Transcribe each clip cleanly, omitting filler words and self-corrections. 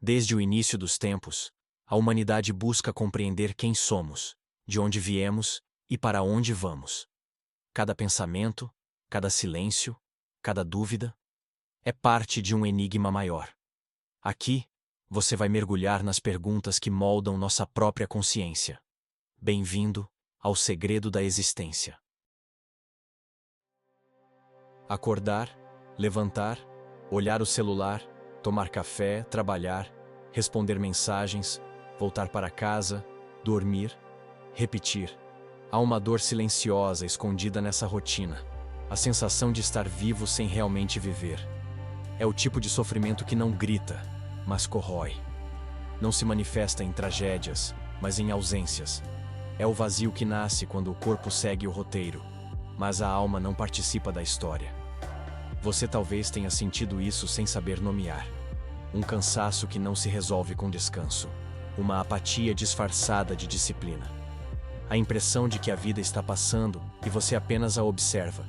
Desde o início dos tempos, a humanidade busca compreender quem somos, de onde viemos e para onde vamos. Cada pensamento, cada silêncio, cada dúvida é parte de um enigma maior. Aqui, você vai mergulhar nas perguntas que moldam nossa própria consciência. Bem-vindo ao segredo da existência. Acordar, levantar, olhar o celular, tomar café, trabalhar, responder mensagens, voltar para casa, dormir, repetir. Há uma dor silenciosa escondida nessa rotina, a sensação de estar vivo sem realmente viver. É o tipo de sofrimento que não grita, mas corrói. Não se manifesta em tragédias, mas em ausências. É o vazio que nasce quando o corpo segue o roteiro, mas a alma não participa da história. Você talvez tenha sentido isso sem saber nomear. Um cansaço que não se resolve com descanso. Uma apatia disfarçada de disciplina. A impressão de que a vida está passando e você apenas a observa,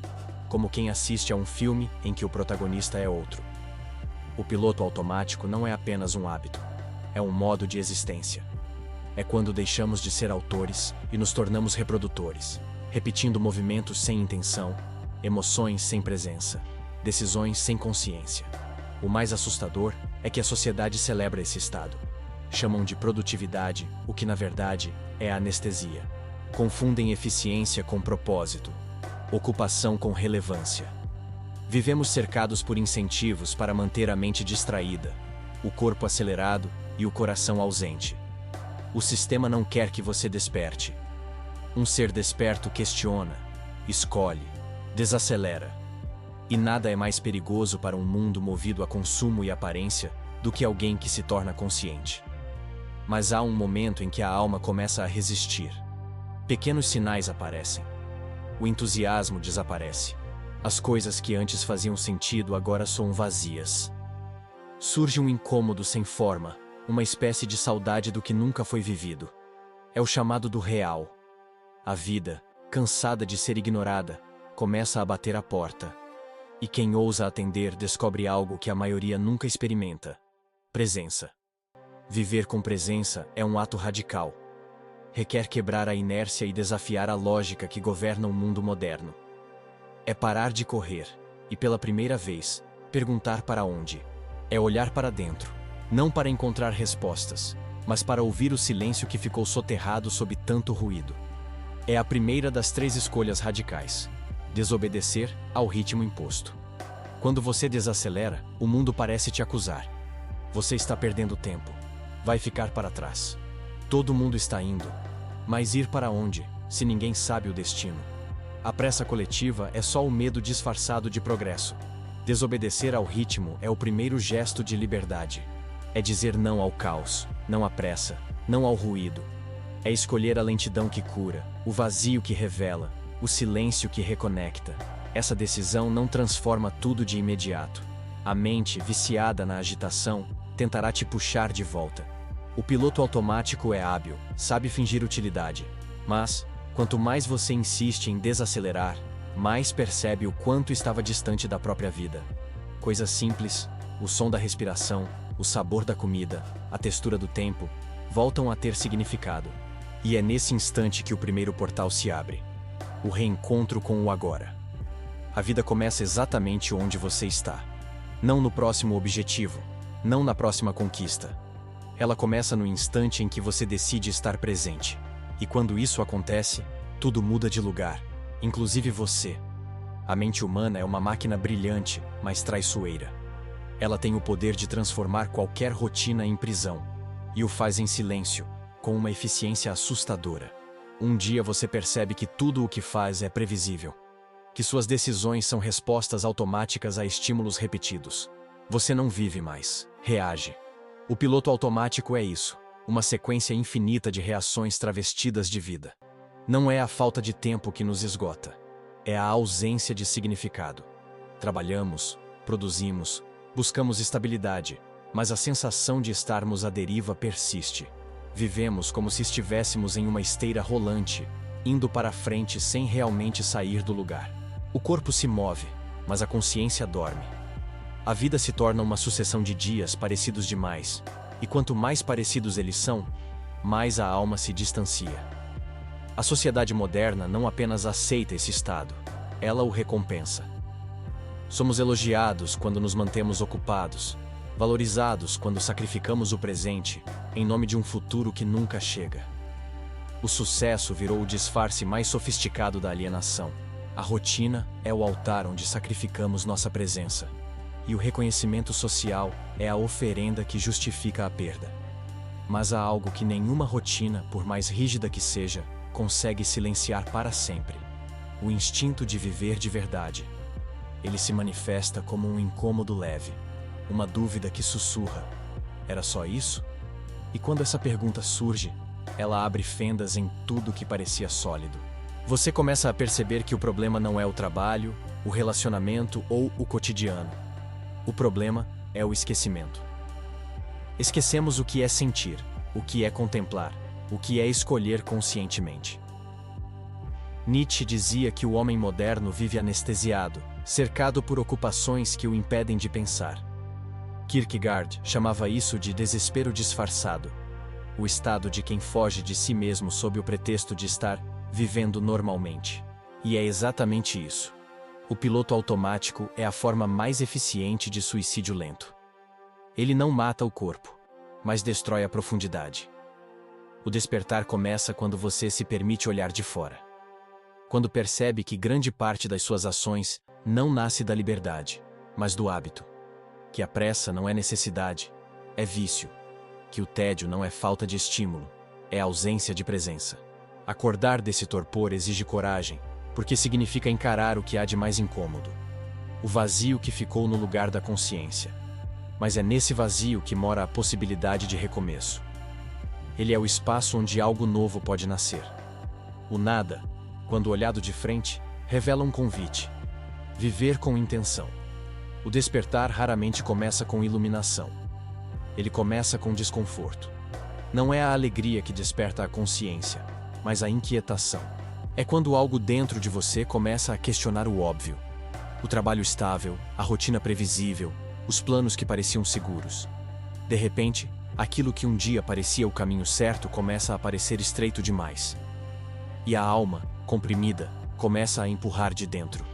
como quem assiste a um filme em que o protagonista é outro. O piloto automático não é apenas um hábito, é um modo de existência. É quando deixamos de ser autores e nos tornamos reprodutores, repetindo movimentos sem intenção, emoções sem presença, decisões sem consciência. O mais assustador é que a sociedade celebra esse estado. Chamam de produtividade, o que na verdade é anestesia. Confundem eficiência com propósito, ocupação com relevância. Vivemos cercados por incentivos para manter a mente distraída, o corpo acelerado e o coração ausente. O sistema não quer que você desperte. Um ser desperto questiona, escolhe, desacelera. E nada é mais perigoso para um mundo movido a consumo e aparência do que alguém que se torna consciente. Mas há um momento em que a alma começa a resistir. Pequenos sinais aparecem. O entusiasmo desaparece. As coisas que antes faziam sentido agora soam vazias. Surge um incômodo sem forma, uma espécie de saudade do que nunca foi vivido. É o chamado do real. A vida, cansada de ser ignorada, começa a bater a porta. E quem ousa atender descobre algo que a maioria nunca experimenta: presença. Viver com presença é um ato radical. Requer quebrar a inércia e desafiar a lógica que governa o mundo moderno. É parar de correr e, pela primeira vez, perguntar para onde. É olhar para dentro, não para encontrar respostas, mas para ouvir o silêncio que ficou soterrado sob tanto ruído. É a primeira das 3 escolhas radicais: desobedecer ao ritmo imposto. Quando você desacelera, o mundo parece te acusar. Você está perdendo tempo. Vai ficar para trás. Todo mundo está indo. Mas ir para onde, se ninguém sabe o destino? A pressa coletiva é só o medo disfarçado de progresso. Desobedecer ao ritmo é o primeiro gesto de liberdade. É dizer não ao caos, não à pressa, não ao ruído. É escolher a lentidão que cura, o vazio que revela, o silêncio que reconecta. Essa decisão não transforma tudo de imediato. A mente, viciada na agitação, tentará te puxar de volta. O piloto automático é hábil, sabe fingir utilidade. Mas, quanto mais você insiste em desacelerar, mais percebe o quanto estava distante da própria vida. Coisas simples, o som da respiração, o sabor da comida, a textura do tempo, voltam a ter significado. E é nesse instante que o primeiro portal se abre. O reencontro com o agora. A vida começa exatamente onde você está. Não no próximo objetivo, não na próxima conquista. Ela começa no instante em que você decide estar presente. E quando isso acontece, tudo muda de lugar, inclusive você. A mente humana é uma máquina brilhante, mas traiçoeira. Ela tem o poder de transformar qualquer rotina em prisão. E o faz em silêncio, com uma eficiência assustadora. Um dia você percebe que tudo o que faz é previsível. Que suas decisões são respostas automáticas a estímulos repetidos. Você não vive mais, reage. O piloto automático é isso, uma sequência infinita de reações travestidas de vida. Não é a falta de tempo que nos esgota. É a ausência de significado. Trabalhamos, produzimos, buscamos estabilidade, mas a sensação de estarmos à deriva persiste. Vivemos como se estivéssemos em uma esteira rolante, indo para frente sem realmente sair do lugar. O corpo se move, mas a consciência dorme. A vida se torna uma sucessão de dias parecidos demais, E quanto mais parecidos eles são, mais a alma se distancia. A sociedade moderna não apenas aceita esse estado, ela o recompensa. Somos elogiados quando nos mantemos ocupados, valorizados quando sacrificamos o presente em nome de um futuro que nunca chega. O sucesso virou o disfarce mais sofisticado da alienação. A rotina é o altar onde sacrificamos nossa presença. E o reconhecimento social é a oferenda que justifica a perda. Mas há algo que nenhuma rotina, por mais rígida que seja, consegue silenciar para sempre: o instinto de viver de verdade. Ele se manifesta como um incômodo leve, uma dúvida que sussurra: era só isso? E quando essa pergunta surge, ela abre fendas em tudo que parecia sólido. Você começa a perceber que o problema não é o trabalho, o relacionamento ou o cotidiano. O problema é o esquecimento. Esquecemos o que é sentir, o que é contemplar, o que é escolher conscientemente. Nietzsche dizia que o homem moderno vive anestesiado, cercado por ocupações que o impedem de pensar. Kierkegaard chamava isso de desespero disfarçado, o estado de quem foge de si mesmo sob o pretexto de estar vivendo normalmente. E é exatamente isso. O piloto automático é a forma mais eficiente de suicídio lento. Ele não mata o corpo, mas destrói a profundidade. O despertar começa quando você se permite olhar de fora. Quando percebe que grande parte das suas ações não nasce da liberdade, mas do hábito. Que a pressa não é necessidade, é vício. Que o tédio não é falta de estímulo, é ausência de presença. Acordar desse torpor exige coragem, porque significa encarar o que há de mais incômodo. O vazio que ficou no lugar da consciência. Mas é nesse vazio que mora a possibilidade de recomeço. Ele é o espaço onde algo novo pode nascer. O nada, quando olhado de frente, revela um convite. Viver com intenção. O despertar raramente começa com iluminação. Ele começa com desconforto. Não é a alegria que desperta a consciência, mas a inquietação. É quando algo dentro de você começa a questionar o óbvio. O trabalho estável, a rotina previsível, os planos que pareciam seguros. De repente, aquilo que um dia parecia o caminho certo começa a parecer estreito demais. E a alma, comprimida, começa a empurrar de dentro.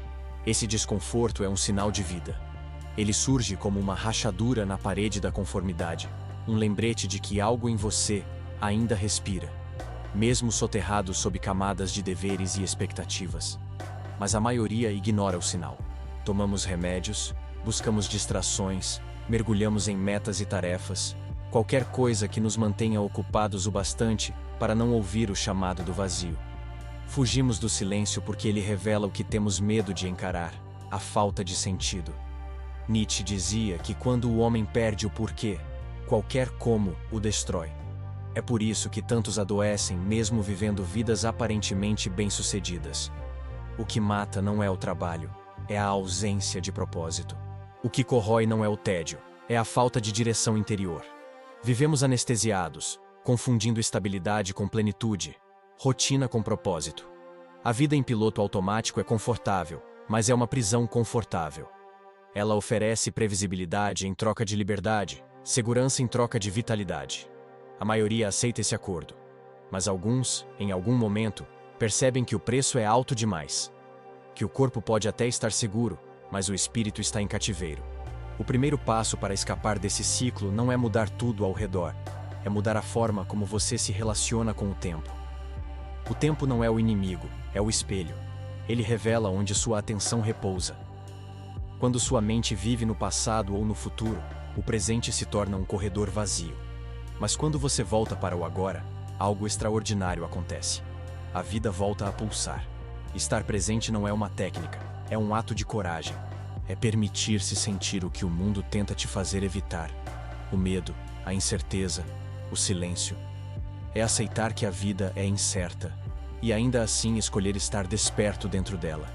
Esse desconforto é um sinal de vida. Ele surge como uma rachadura na parede da conformidade, um lembrete de que algo em você ainda respira, mesmo soterrado sob camadas de deveres e expectativas. Mas a maioria ignora o sinal. Tomamos remédios, buscamos distrações, mergulhamos em metas e tarefas, qualquer coisa que nos mantenha ocupados o bastante para não ouvir o chamado do vazio. Fugimos do silêncio porque ele revela o que temos medo de encarar, a falta de sentido. Nietzsche dizia que quando o homem perde o porquê, qualquer como o destrói. É por isso que tantos adoecem mesmo vivendo vidas aparentemente bem-sucedidas. O que mata não é o trabalho, é a ausência de propósito. O que corrói não é o tédio, é a falta de direção interior. Vivemos anestesiados, confundindo estabilidade com plenitude, rotina com propósito. A vida em piloto automático é confortável, mas é uma prisão confortável. Ela oferece previsibilidade em troca de liberdade, segurança em troca de vitalidade. A maioria aceita esse acordo, mas alguns, em algum momento, percebem que o preço é alto demais. Que o corpo pode até estar seguro, mas o espírito está em cativeiro. O primeiro passo para escapar desse ciclo não é mudar tudo ao redor, é mudar a forma como você se relaciona com o tempo. O tempo não é o inimigo, é o espelho. Ele revela onde sua atenção repousa. Quando sua mente vive no passado ou no futuro, o presente se torna um corredor vazio. Mas quando você volta para o agora, algo extraordinário acontece. A vida volta a pulsar. Estar presente não é uma técnica, é um ato de coragem. É permitir-se sentir o que o mundo tenta te fazer evitar. O medo, a incerteza, o silêncio. É aceitar que a vida é incerta e ainda assim escolher estar desperto dentro dela.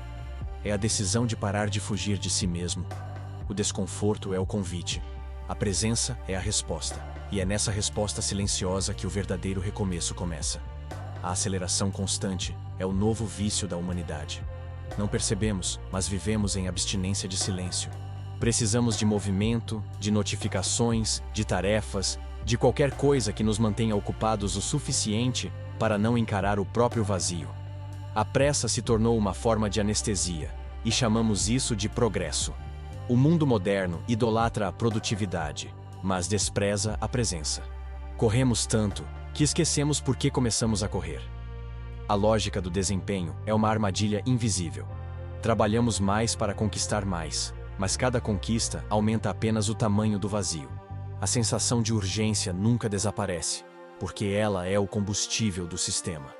É a decisão de parar de fugir de si mesmo. O desconforto é o convite. A presença é a resposta. E é nessa resposta silenciosa que o verdadeiro recomeço começa. A aceleração constante é o novo vício da humanidade. Não percebemos, mas vivemos em abstinência de silêncio. Precisamos de movimento, de notificações, de tarefas, de qualquer coisa que nos mantenha ocupados o suficiente para não encarar o próprio vazio. A pressa se tornou uma forma de anestesia, e chamamos isso de progresso. O mundo moderno idolatra a produtividade, mas despreza a presença. Corremos tanto que esquecemos por que começamos a correr. A lógica do desempenho é uma armadilha invisível. Trabalhamos mais para conquistar mais, mas cada conquista aumenta apenas o tamanho do vazio. A sensação de urgência nunca desaparece, porque ela é o combustível do sistema.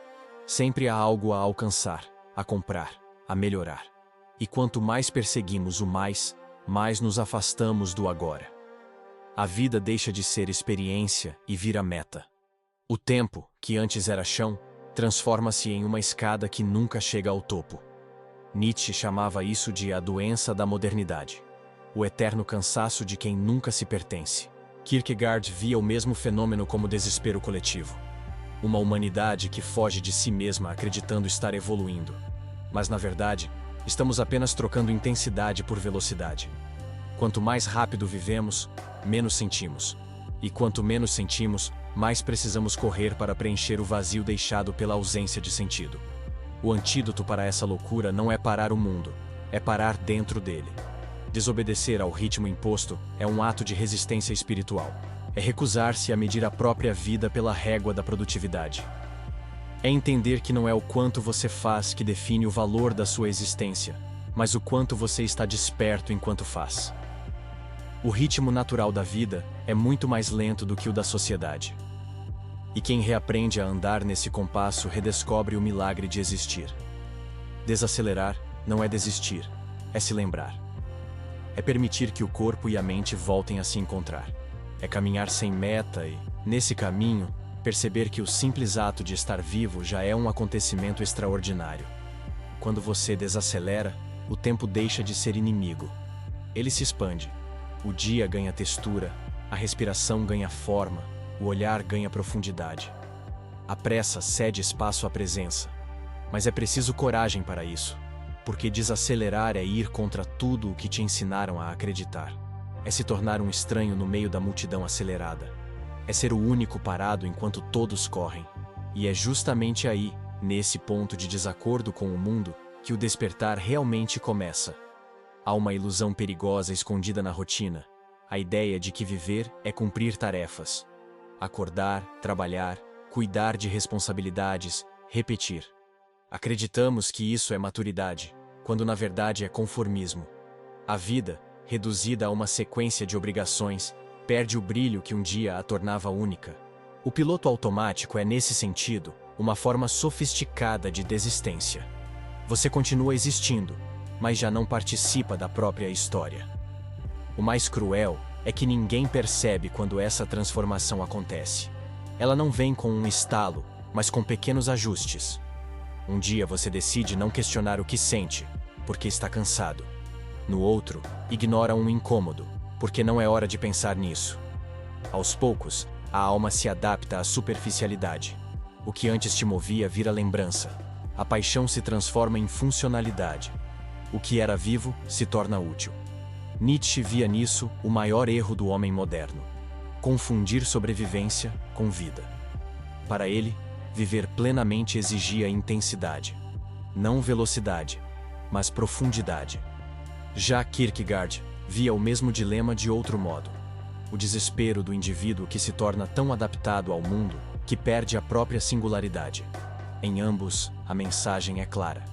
Sempre há algo a alcançar, a comprar, a melhorar. E quanto mais perseguimos o mais nos afastamos do agora. A vida deixa de ser experiência e vira meta. O tempo, que antes era chão, transforma-se em uma escada que nunca chega ao topo. Nietzsche chamava isso de a doença da modernidade, o eterno cansaço de quem nunca se pertence. Kierkegaard via o mesmo fenômeno como desespero coletivo. Uma humanidade que foge de si mesma acreditando estar evoluindo. Mas, na verdade, estamos apenas trocando intensidade por velocidade. Quanto mais rápido vivemos, menos sentimos. E quanto menos sentimos, mais precisamos correr para preencher o vazio deixado pela ausência de sentido. O antídoto para essa loucura não é parar o mundo, é parar dentro dele. Desobedecer ao ritmo imposto é um ato de resistência espiritual. É recusar-se a medir a própria vida pela régua da produtividade. É entender que não é o quanto você faz que define o valor da sua existência, mas o quanto você está desperto enquanto faz. O ritmo natural da vida é muito mais lento do que o da sociedade. E quem reaprende a andar nesse compasso redescobre o milagre de existir. Desacelerar não é desistir, é se lembrar. É permitir que o corpo e a mente voltem a se encontrar. É caminhar sem meta e, nesse caminho, perceber que o simples ato de estar vivo já é um acontecimento extraordinário. Quando você desacelera, o tempo deixa de ser inimigo. Ele se expande. O dia ganha textura, a respiração ganha forma, o olhar ganha profundidade. A pressa cede espaço à presença. Mas é preciso coragem para isso, porque desacelerar é ir contra tudo o que te ensinaram a acreditar. É se tornar um estranho no meio da multidão acelerada. É ser o único parado enquanto todos correm. E é justamente aí, nesse ponto de desacordo com o mundo, que o despertar realmente começa. Há uma ilusão perigosa escondida na rotina, a ideia de que viver é cumprir tarefas. Acordar, trabalhar, cuidar de responsabilidades, repetir. Acreditamos que isso é maturidade, quando na verdade é conformismo. A vida, reduzida a uma sequência de obrigações, perde o brilho que um dia a tornava única. O piloto automático é, nesse sentido, uma forma sofisticada de desistência. Você continua existindo, mas já não participa da própria história. O mais cruel é que ninguém percebe quando essa transformação acontece. Ela não vem com um estalo, mas com pequenos ajustes. Um dia você decide não questionar o que sente, porque está cansado. No outro, ignora um incômodo, porque não é hora de pensar nisso. Aos poucos, a alma se adapta à superficialidade. O que antes te movia vira lembrança. A paixão se transforma em funcionalidade. O que era vivo se torna útil. Nietzsche via nisso o maior erro do homem moderno: confundir sobrevivência com vida. Para ele, viver plenamente exigia intensidade. Não velocidade, mas profundidade. Já Kierkegaard via o mesmo dilema de outro modo: o desespero do indivíduo que se torna tão adaptado ao mundo que perde a própria singularidade. Em ambos, a mensagem é clara.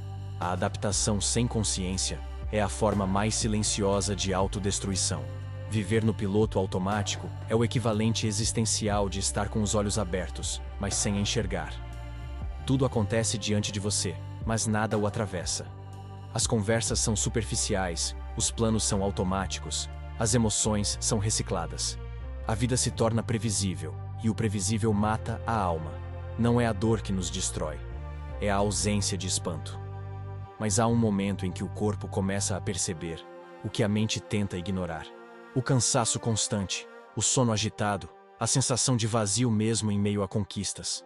A adaptação sem consciência é a forma mais silenciosa de autodestruição. Viver no piloto automático é o equivalente existencial de estar com os olhos abertos, mas sem enxergar. Tudo acontece diante de você, mas nada o atravessa. As conversas são superficiais, os planos são automáticos, as emoções são recicladas. A vida se torna previsível, e o previsível mata a alma. Não é a dor que nos destrói, é a ausência de espanto. Mas há um momento em que o corpo começa a perceber o que a mente tenta ignorar. O cansaço constante, o sono agitado, a sensação de vazio mesmo em meio a conquistas.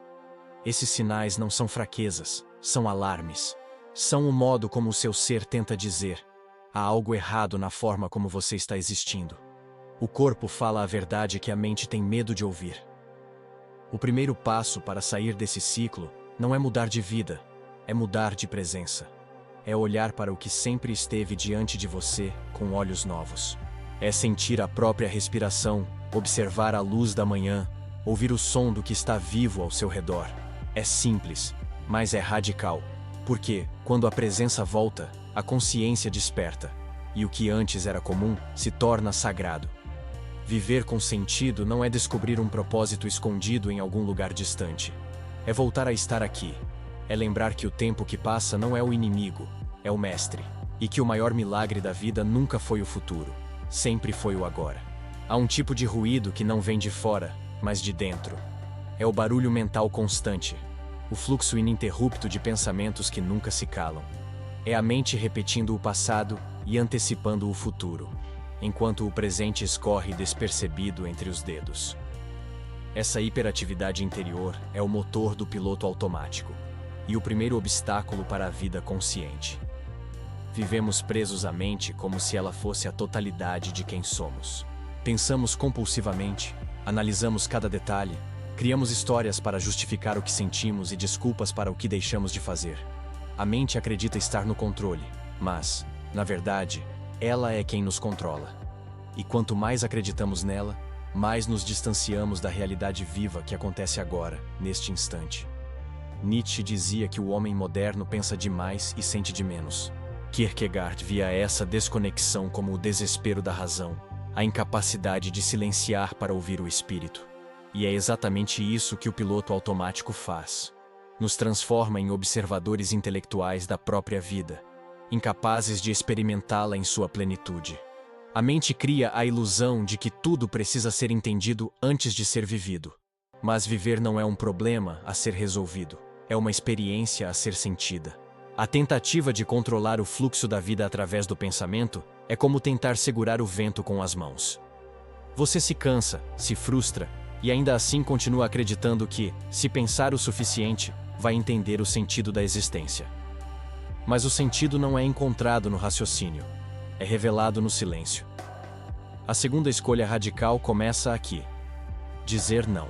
Esses sinais não são fraquezas, são alarmes. São o modo como o seu ser tenta dizer: há algo errado na forma como você está existindo. O corpo fala a verdade que a mente tem medo de ouvir. O primeiro passo para sair desse ciclo não é mudar de vida, é mudar de presença. É olhar para o que sempre esteve diante de você com olhos novos. É sentir a própria respiração, observar a luz da manhã, ouvir o som do que está vivo ao seu redor. É simples, mas é radical, porque, quando a presença volta, a consciência desperta, e o que antes era comum se torna sagrado. Viver com sentido não é descobrir um propósito escondido em algum lugar distante. É voltar a estar aqui. É lembrar que o tempo que passa não é o inimigo, é o mestre. E que o maior milagre da vida nunca foi o futuro, sempre foi o agora. Há um tipo de ruído que não vem de fora, mas de dentro. É o barulho mental constante, o fluxo ininterrupto de pensamentos que nunca se calam. É a mente repetindo o passado e antecipando o futuro, enquanto o presente escorre despercebido entre os dedos. Essa hiperatividade interior é o motor do piloto automático e o primeiro obstáculo para a vida consciente. Vivemos presos à mente como se ela fosse a totalidade de quem somos. Pensamos compulsivamente, analisamos cada detalhe, criamos histórias para justificar o que sentimos e desculpas para o que deixamos de fazer. A mente acredita estar no controle, mas, na verdade, ela é quem nos controla. E quanto mais acreditamos nela, mais nos distanciamos da realidade viva que acontece agora, neste instante. Nietzsche dizia que o homem moderno pensa demais e sente de menos. Kierkegaard via essa desconexão como o desespero da razão, a incapacidade de silenciar para ouvir o espírito. E é exatamente isso que o piloto automático faz. Nos transforma em observadores intelectuais da própria vida, incapazes de experimentá-la em sua plenitude. A mente cria a ilusão de que tudo precisa ser entendido antes de ser vivido. Mas viver não é um problema a ser resolvido, é uma experiência a ser sentida. A tentativa de controlar o fluxo da vida através do pensamento é como tentar segurar o vento com as mãos. Você se cansa, se frustra, e ainda assim continua acreditando que, se pensar o suficiente, vai entender o sentido da existência. Mas o sentido não é encontrado no raciocínio, é revelado no silêncio. A segunda escolha radical começa aqui: dizer não.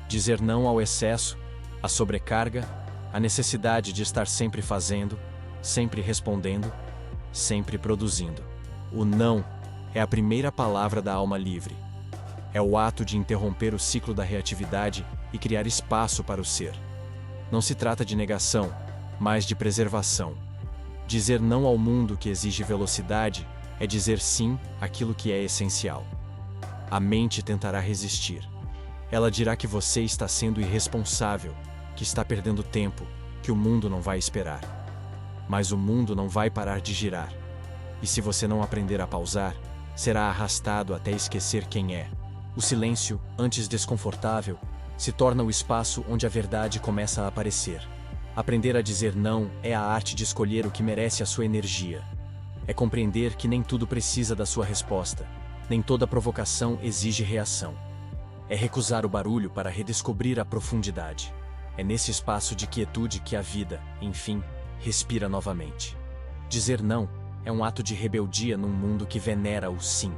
Dizer não ao excesso, à sobrecarga, à necessidade de estar sempre fazendo, sempre respondendo, sempre produzindo. O não é a primeira palavra da alma livre. É o ato de interromper o ciclo da reatividade e criar espaço para o ser. Não se trata de negação, mas de preservação. Dizer não ao mundo que exige velocidade é dizer sim àquilo que é essencial. A mente tentará resistir. Ela dirá que você está sendo irresponsável, que está perdendo tempo, que o mundo não vai esperar. Mas o mundo não vai parar de girar. E se você não aprender a pausar, será arrastado até esquecer quem é. O silêncio, antes desconfortável, se torna o espaço onde a verdade começa a aparecer. Aprender a dizer não é a arte de escolher o que merece a sua energia. É compreender que nem tudo precisa da sua resposta, nem toda provocação exige reação. É recusar o barulho para redescobrir a profundidade. É nesse espaço de quietude que a vida, enfim, respira novamente. Dizer não é um ato de rebeldia num mundo que venera o sim.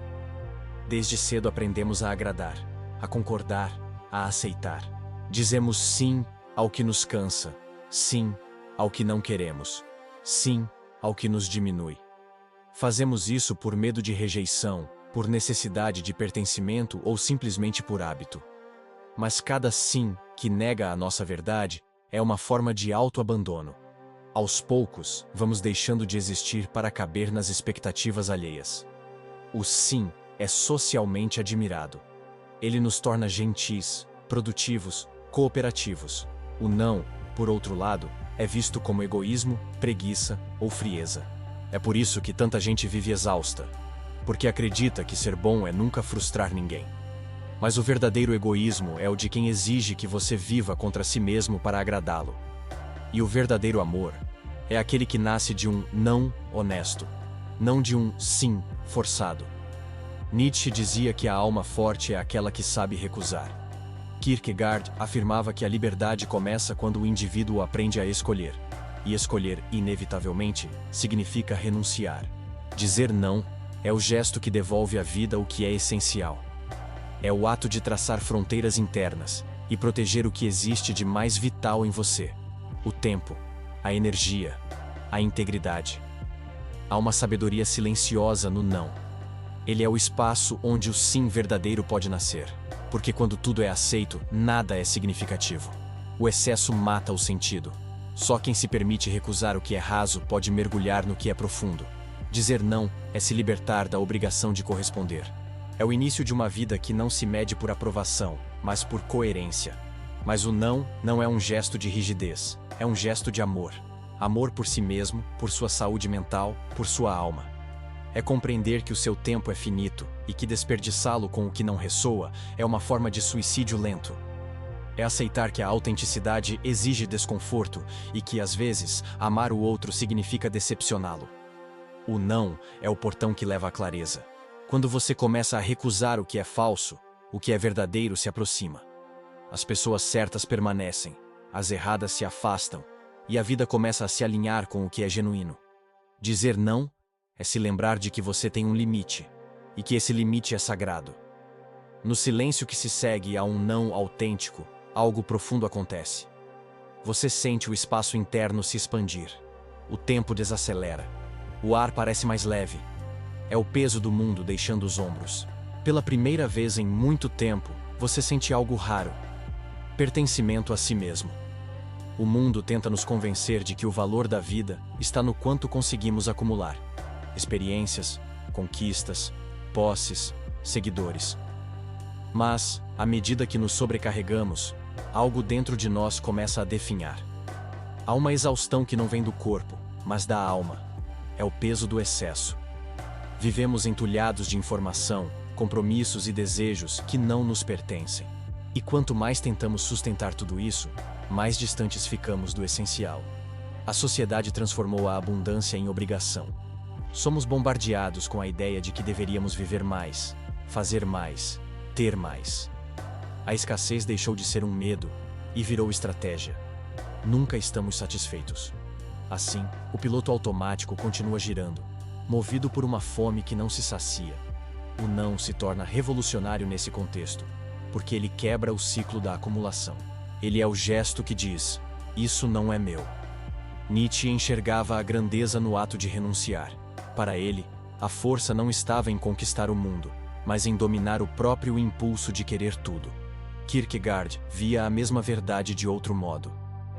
Desde cedo aprendemos a agradar, a concordar, a aceitar. Dizemos sim ao que nos cansa, sim ao que não queremos, sim ao que nos diminui. Fazemos isso por medo de rejeição, por necessidade de pertencimento ou simplesmente por hábito. Mas cada sim que nega a nossa verdade é uma forma de autoabandono. Aos poucos, vamos deixando de existir para caber nas expectativas alheias. O sim é socialmente admirado. Ele nos torna gentis, produtivos, cooperativos. O não, por outro lado, é visto como egoísmo, preguiça ou frieza. É por isso que tanta gente vive exausta, porque acredita que ser bom é nunca frustrar ninguém. Mas o verdadeiro egoísmo é o de quem exige que você viva contra si mesmo para agradá-lo. E o verdadeiro amor é aquele que nasce de um não honesto, não de um sim forçado. Nietzsche dizia que a alma forte é aquela que sabe recusar. Kierkegaard afirmava que a liberdade começa quando o indivíduo aprende a escolher. E escolher, inevitavelmente, significa renunciar. Dizer não É o gesto que devolve à vida o que é essencial. É o ato de traçar fronteiras internas e proteger o que existe de mais vital em você: o tempo, a energia, a integridade. Há uma sabedoria silenciosa no não. Ele é o espaço onde o sim verdadeiro pode nascer, porque quando tudo é aceito, nada é significativo. O excesso mata o sentido. Só quem se permite recusar o que é raso pode mergulhar no que é profundo. Dizer não é se libertar da obrigação de corresponder. É o início de uma vida que não se mede por aprovação, mas por coerência. Mas o não é um gesto de rigidez, é um gesto de amor. Amor por si mesmo, por sua saúde mental, por sua alma. É compreender que o seu tempo é finito e que desperdiçá-lo com o que não ressoa é uma forma de suicídio lento. É aceitar que a autenticidade exige desconforto e que, às vezes, amar o outro significa decepcioná-lo. O não é o portão que leva à clareza. Quando você começa a recusar o que é falso, o que é verdadeiro se aproxima. As pessoas certas permanecem, as erradas se afastam, e a vida começa a se alinhar com o que é genuíno. Dizer não é se lembrar de que você tem um limite, e que esse limite é sagrado. No silêncio que se segue a um não autêntico, algo profundo acontece. Você sente o espaço interno se expandir. O tempo desacelera. O ar parece mais leve. É o peso do mundo deixando os ombros. Pela primeira vez em muito tempo, você sente algo raro: pertencimento a si mesmo. O mundo tenta nos convencer de que o valor da vida está no quanto conseguimos acumular. Experiências, conquistas, posses, seguidores. Mas, à medida que nos sobrecarregamos, algo dentro de nós começa a definhar. Há uma exaustão que não vem do corpo, mas da alma. É o peso do excesso. Vivemos entulhados de informação, compromissos e desejos que não nos pertencem. E quanto mais tentamos sustentar tudo isso, mais distantes ficamos do essencial. A sociedade transformou a abundância em obrigação. Somos bombardeados com a ideia de que deveríamos viver mais, fazer mais, ter mais. A escassez deixou de ser um medo e virou estratégia. Nunca estamos satisfeitos. Assim, o piloto automático continua girando, movido por uma fome que não se sacia. O não se torna revolucionário nesse contexto, porque ele quebra o ciclo da acumulação. Ele é o gesto que diz: isso não é meu. Nietzsche enxergava a grandeza no ato de renunciar. Para ele, a força não estava em conquistar o mundo, mas em dominar o próprio impulso de querer tudo. Kierkegaard via a mesma verdade de outro modo.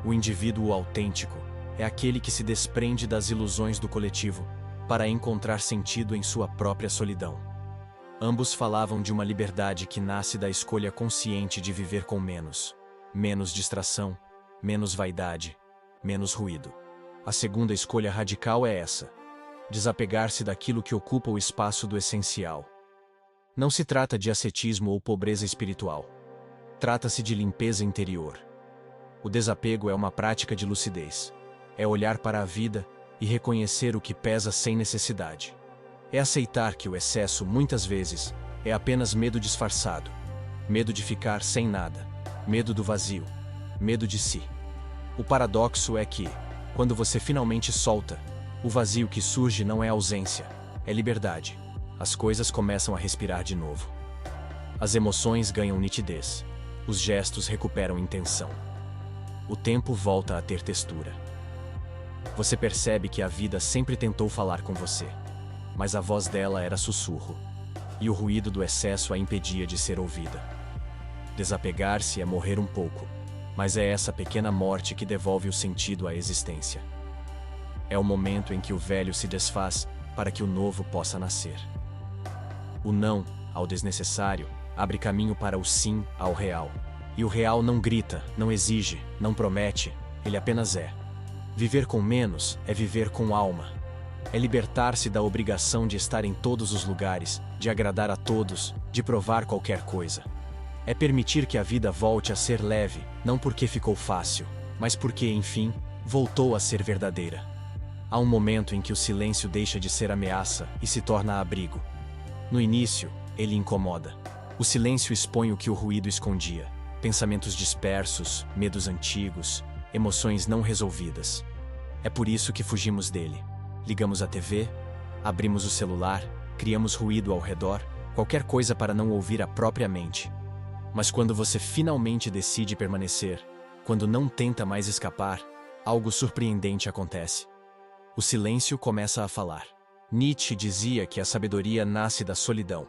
O indivíduo autêntico é aquele que se desprende das ilusões do coletivo para encontrar sentido em sua própria solidão. Ambos falavam de uma liberdade que nasce da escolha consciente de viver com menos. Menos distração, menos vaidade, menos ruído. A segunda escolha radical é essa: desapegar-se daquilo que ocupa o espaço do essencial. Não se trata de ascetismo ou pobreza espiritual. Trata-se de limpeza interior. O desapego é uma prática de lucidez. É olhar para a vida e reconhecer o que pesa sem necessidade. É aceitar que o excesso, muitas vezes, é apenas medo disfarçado. Medo de ficar sem nada. Medo do vazio. Medo de si. O paradoxo é que, quando você finalmente solta, o vazio que surge não é ausência, é liberdade. As coisas começam a respirar de novo. As emoções ganham nitidez. Os gestos recuperam intenção. O tempo volta a ter textura. Você percebe que a vida sempre tentou falar com você, mas a voz dela era sussurro, e o ruído do excesso a impedia de ser ouvida. Desapegar-se é morrer um pouco, mas é essa pequena morte que devolve o sentido à existência. É o momento em que o velho se desfaz para que o novo possa nascer. O não ao desnecessário abre caminho para o sim ao real. E o real não grita, não exige, não promete, ele apenas é. Viver com menos é viver com alma. É libertar-se da obrigação de estar em todos os lugares, de agradar a todos, de provar qualquer coisa. É permitir que a vida volte a ser leve, não porque ficou fácil, mas porque, enfim, voltou a ser verdadeira. Há um momento em que o silêncio deixa de ser ameaça e se torna abrigo. No início, ele incomoda. O silêncio expõe o que o ruído escondia. Pensamentos dispersos, medos antigos, emoções não resolvidas. É por isso que fugimos dele. Ligamos a TV, abrimos o celular criamos ruído ao redor, qualquer coisa para não ouvir a própria mente. Mas quando você finalmente decide permanecer, quando não tenta mais escapar, algo surpreendente acontece. O silêncio começa a falar. Nietzsche dizia que a sabedoria nasce da solidão.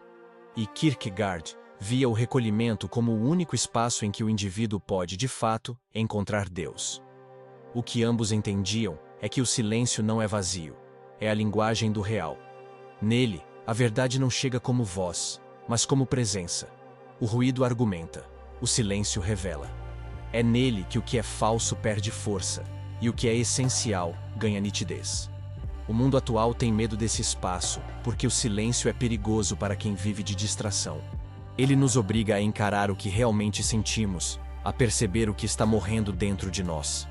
E Kierkegaard via o recolhimento como o único espaço em que o indivíduo pode, de fato, encontrar Deus. O que ambos entendiam é que o silêncio não é vazio, é a linguagem do real. Nele, a verdade não chega como voz, mas como presença. O ruído argumenta, o silêncio revela. É nele que o que é falso perde força, e o que é essencial ganha nitidez. O mundo atual tem medo desse espaço, porque o silêncio é perigoso para quem vive de distração. Ele nos obriga a encarar o que realmente sentimos, a perceber o que está morrendo dentro de nós.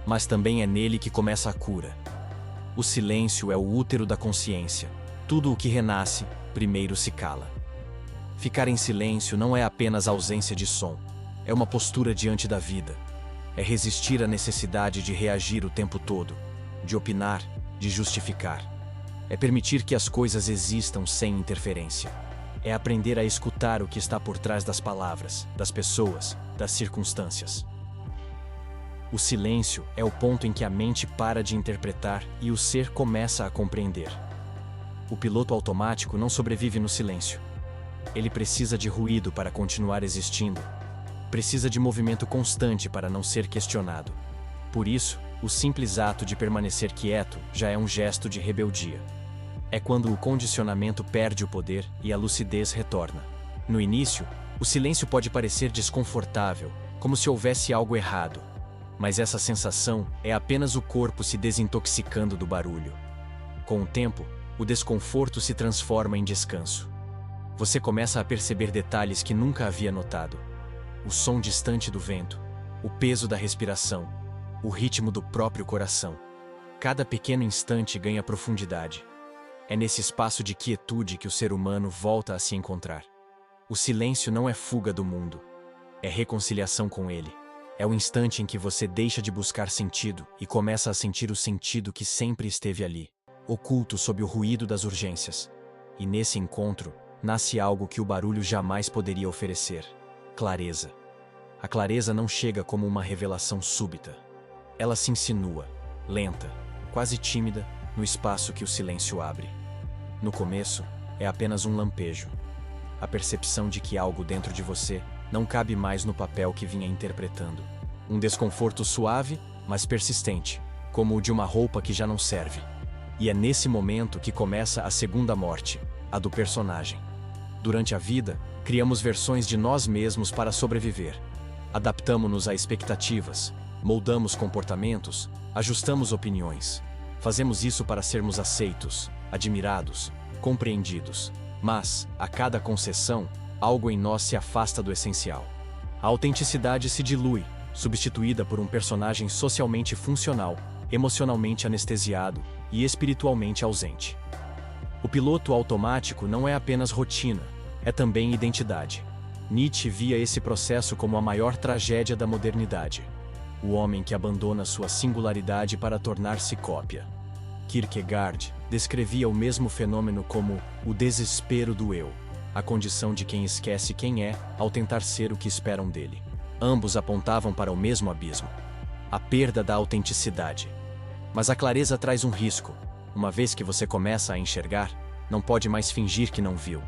Mas também é nele que começa a cura. O silêncio é o útero da consciência. Tudo o que renasce, primeiro se cala. Ficar em silêncio não é apenas ausência de som, é uma postura diante da vida. É resistir à necessidade de reagir o tempo todo, de opinar, de justificar. É permitir que as coisas existam sem interferência. É aprender a escutar o que está por trás das palavras, das pessoas, das circunstâncias. O silêncio é o ponto em que a mente para de interpretar e o ser começa a compreender. O piloto automático não sobrevive no silêncio. Ele precisa de ruído para continuar existindo. Precisa de movimento constante para não ser questionado. Por isso, o simples ato de permanecer quieto já é um gesto de rebeldia. É quando o condicionamento perde o poder e a lucidez retorna. No início, o silêncio pode parecer desconfortável, como se houvesse algo errado. Mas essa sensação é apenas o corpo se desintoxicando do barulho. Com o tempo, o desconforto se transforma em descanso. Você começa a perceber detalhes que nunca havia notado. O som distante do vento, o peso da respiração, o ritmo do próprio coração. Cada pequeno instante ganha profundidade. É nesse espaço de quietude que o ser humano volta a se encontrar. O silêncio não é fuga do mundo, é reconciliação com ele. É o instante em que você deixa de buscar sentido e começa a sentir o sentido que sempre esteve ali, oculto sob o ruído das urgências. E nesse encontro, nasce algo que o barulho jamais poderia oferecer: clareza. A clareza não chega como uma revelação súbita. Ela se insinua, lenta, quase tímida, no espaço que o silêncio abre. No começo, é apenas um lampejo. A percepção de que algo dentro de você não cabe mais no papel que vinha interpretando. Um desconforto suave, mas persistente, como o de uma roupa que já não serve. E é nesse momento que começa a segunda morte, a do personagem. Durante a vida, criamos versões de nós mesmos para sobreviver. Adaptamo-nos a expectativas, moldamos comportamentos, ajustamos opiniões. Fazemos isso para sermos aceitos, admirados, compreendidos. Mas, a cada concessão, algo em nós se afasta do essencial. A autenticidade se dilui, substituída por um personagem socialmente funcional, emocionalmente anestesiado e espiritualmente ausente. O piloto automático não é apenas rotina, é também identidade. Nietzsche via esse processo como a maior tragédia da modernidade. O homem que abandona sua singularidade para tornar-se cópia. Kierkegaard descrevia o mesmo fenômeno como o desespero do eu, a condição de quem esquece quem é ao tentar ser o que esperam dele. Ambos apontavam para o mesmo abismo: a perda da autenticidade. Mas a clareza traz um risco. Uma vez que você começa a enxergar, não pode mais fingir que não viu.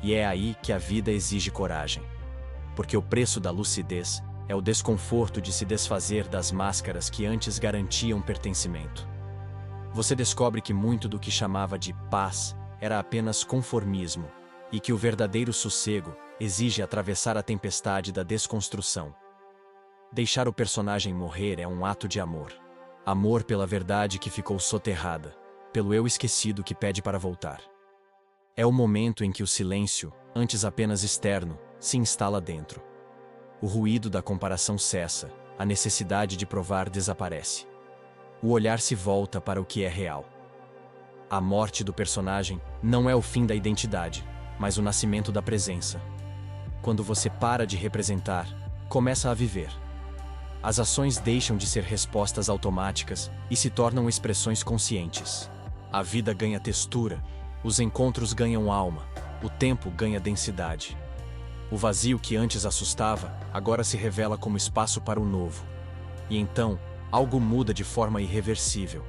E é aí que a vida exige coragem. Porque o preço da lucidez é o desconforto de se desfazer das máscaras que antes garantiam pertencimento. Você descobre que muito do que chamava de paz era apenas conformismo, e que o verdadeiro sossego exige atravessar a tempestade da desconstrução. Deixar o personagem morrer é um ato de amor. Amor pela verdade que ficou soterrada, pelo eu esquecido que pede para voltar. É o momento em que o silêncio, antes apenas externo, se instala dentro. O ruído da comparação cessa, a necessidade de provar desaparece. O olhar se volta para o que é real. A morte do personagem não é o fim da identidade, mas o nascimento da presença. Quando você para de representar, começa a viver. As ações deixam de ser respostas automáticas e se tornam expressões conscientes. A vida ganha textura, Os encontros ganham alma, o tempo ganha densidade. O vazio que antes assustava, agora se revela como espaço para o novo. E então, algo muda de forma irreversível.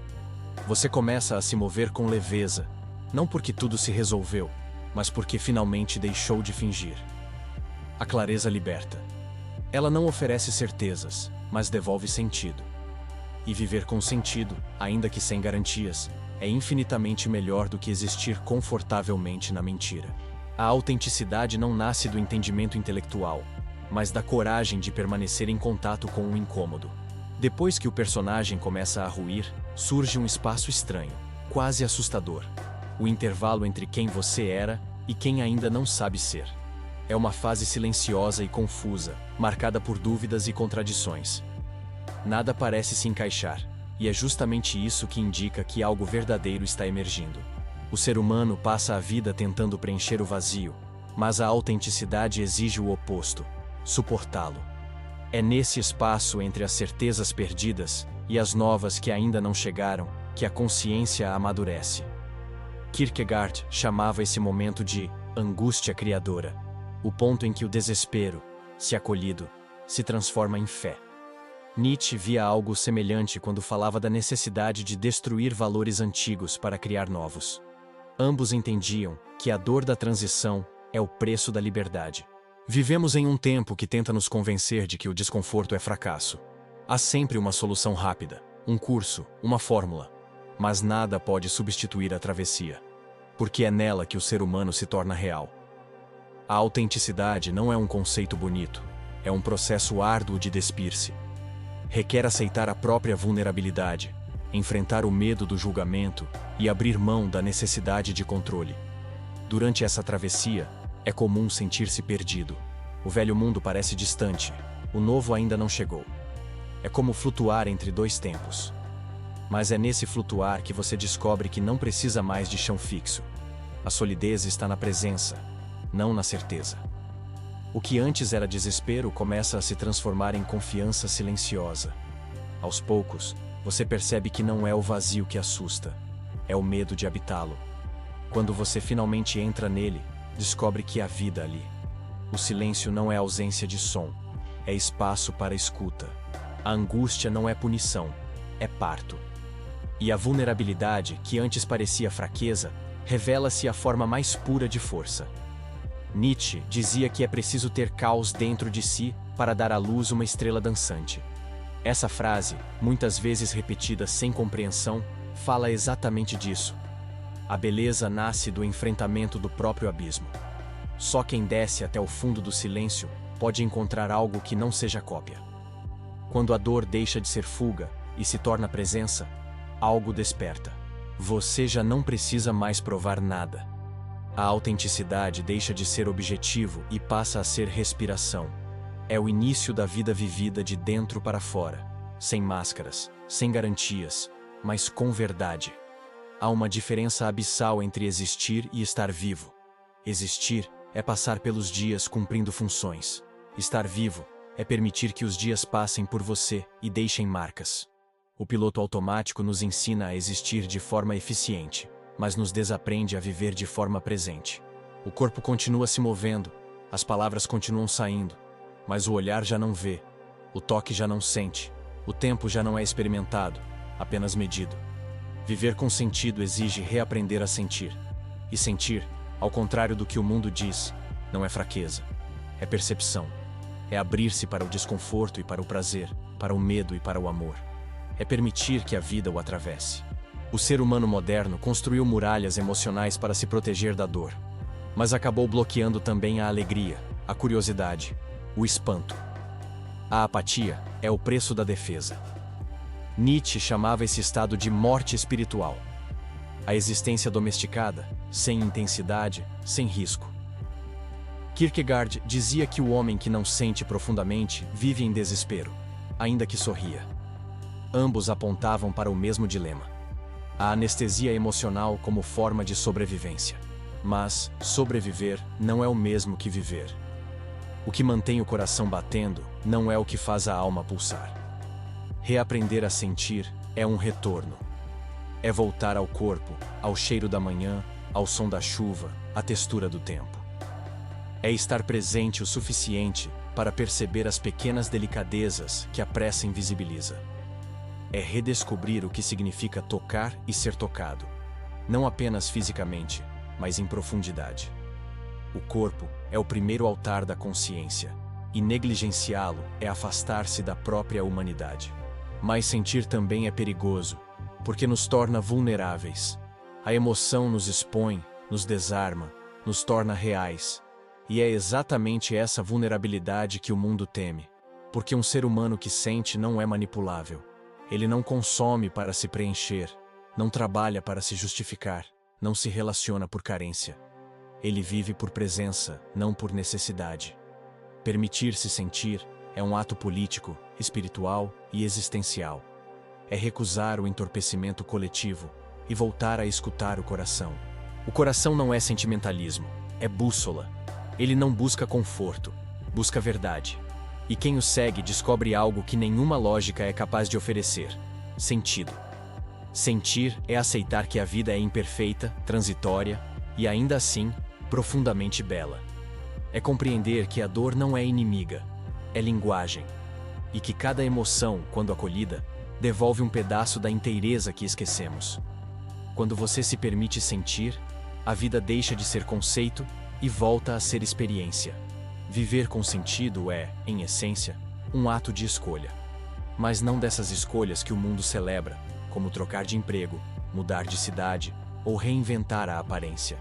Você começa a se mover com leveza, não porque tudo se resolveu, mas porque finalmente deixou de fingir. A clareza liberta. Ela não oferece certezas, mas devolve sentido. E viver com sentido, ainda que sem garantias, é infinitamente melhor do que existir confortavelmente na mentira. A autenticidade não nasce do entendimento intelectual, mas da coragem de permanecer em contato com o incômodo. Depois que o personagem começa a ruir, surge um espaço estranho, quase assustador. O intervalo entre quem você era e quem ainda não sabe ser. É uma fase silenciosa e confusa, marcada por dúvidas e contradições. Nada parece se encaixar, e é justamente isso que indica que algo verdadeiro está emergindo. O ser humano passa a vida tentando preencher o vazio, mas a autenticidade exige o oposto: suportá-lo. É nesse espaço entre as certezas perdidas e as novas que ainda não chegaram que a consciência amadurece. Kierkegaard chamava esse momento de angústia criadora, o ponto em que o desespero, se acolhido, se transforma em fé. Nietzsche via algo semelhante quando falava da necessidade de destruir valores antigos para criar novos. Ambos entendiam que a dor da transição é o preço da liberdade. Vivemos em um tempo que tenta nos convencer de que o desconforto é fracasso. Há sempre uma solução rápida, um curso, uma fórmula. Mas nada pode substituir a travessia, porque é nela que o ser humano se torna real. A autenticidade não é um conceito bonito, é um processo árduo de despir-se. Requer aceitar a própria vulnerabilidade, enfrentar o medo do julgamento e abrir mão da necessidade de controle. Durante essa travessia, é comum sentir-se perdido. O velho mundo parece distante, o novo ainda não chegou. É como flutuar entre dois tempos. Mas é nesse flutuar que você descobre que não precisa mais de chão fixo. A solidez está na presença, não na certeza. O que antes era desespero começa a se transformar em confiança silenciosa. Aos poucos, você percebe que não é o vazio que assusta, é o medo de habitá-lo. Quando você finalmente entra nele, descobre que há vida ali. O silêncio não é ausência de som, é espaço para escuta. A angústia não é punição, é parto. E a vulnerabilidade, que antes parecia fraqueza, revela-se a forma mais pura de força. Nietzsche dizia que é preciso ter caos dentro de si para dar à luz uma estrela dançante. Essa frase, muitas vezes repetida sem compreensão, fala exatamente disso. A beleza nasce do enfrentamento do próprio abismo. Só quem desce até o fundo do silêncio pode encontrar algo que não seja cópia. Quando a dor deixa de ser fuga e se torna presença, algo desperta. Você já não precisa mais provar nada. A autenticidade deixa de ser objetivo e passa a ser respiração. É o início da vida vivida de dentro para fora, sem máscaras, sem garantias, mas com verdade. Há uma diferença abissal entre existir e estar vivo. Existir é passar pelos dias cumprindo funções. Estar vivo é permitir que os dias passem por você e deixem marcas. O piloto automático nos ensina a existir de forma eficiente, mas nos desaprende a viver de forma presente. O corpo continua se movendo, as palavras continuam saindo, mas o olhar já não vê, o toque já não sente, o tempo já não é experimentado, apenas medido. Viver com sentido exige reaprender a sentir. E sentir, ao contrário do que o mundo diz, não é fraqueza, é percepção. É abrir-se para o desconforto e para o prazer, para o medo e para o amor. É permitir que a vida o atravesse. O ser humano moderno construiu muralhas emocionais para se proteger da dor, mas acabou bloqueando também a alegria, a curiosidade, o espanto. A apatia é o preço da defesa. Nietzsche chamava esse estado de morte espiritual. A existência domesticada, sem intensidade, sem risco. Kierkegaard dizia que o homem que não sente profundamente vive em desespero, ainda que sorria. Ambos apontavam para o mesmo dilema: a anestesia emocional como forma de sobrevivência. Mas sobreviver não é o mesmo que viver. O que mantém o coração batendo não é o que faz a alma pulsar. Reaprender a sentir é um retorno. É voltar ao corpo, ao cheiro da manhã, ao som da chuva, à textura do tempo. É estar presente o suficiente para perceber as pequenas delicadezas que a pressa invisibiliza. É redescobrir o que significa tocar e ser tocado, não apenas fisicamente, mas em profundidade. O corpo é o primeiro altar da consciência, e negligenciá-lo é afastar-se da própria humanidade. Mas sentir também é perigoso, porque nos torna vulneráveis. A emoção nos expõe, nos desarma, nos torna reais. E é exatamente essa vulnerabilidade que o mundo teme, porque um ser humano que sente não é manipulável. Ele não consome para se preencher, não trabalha para se justificar, não se relaciona por carência. Ele vive por presença, não por necessidade. Permitir-se sentir é um ato político, espiritual e existencial. É recusar o entorpecimento coletivo e voltar a escutar o coração. O coração não é sentimentalismo, é bússola. Ele não busca conforto, busca verdade. E quem o segue descobre algo que nenhuma lógica é capaz de oferecer: sentido. Sentir é aceitar que a vida é imperfeita, transitória e, ainda assim, profundamente bela. É compreender que a dor não é inimiga, é linguagem. E que cada emoção, quando acolhida, devolve um pedaço da inteireza que esquecemos. Quando você se permite sentir, a vida deixa de ser conceito e volta a ser experiência. Viver com sentido é, em essência, um ato de escolha. Mas não dessas escolhas que o mundo celebra, como trocar de emprego, mudar de cidade ou reinventar a aparência.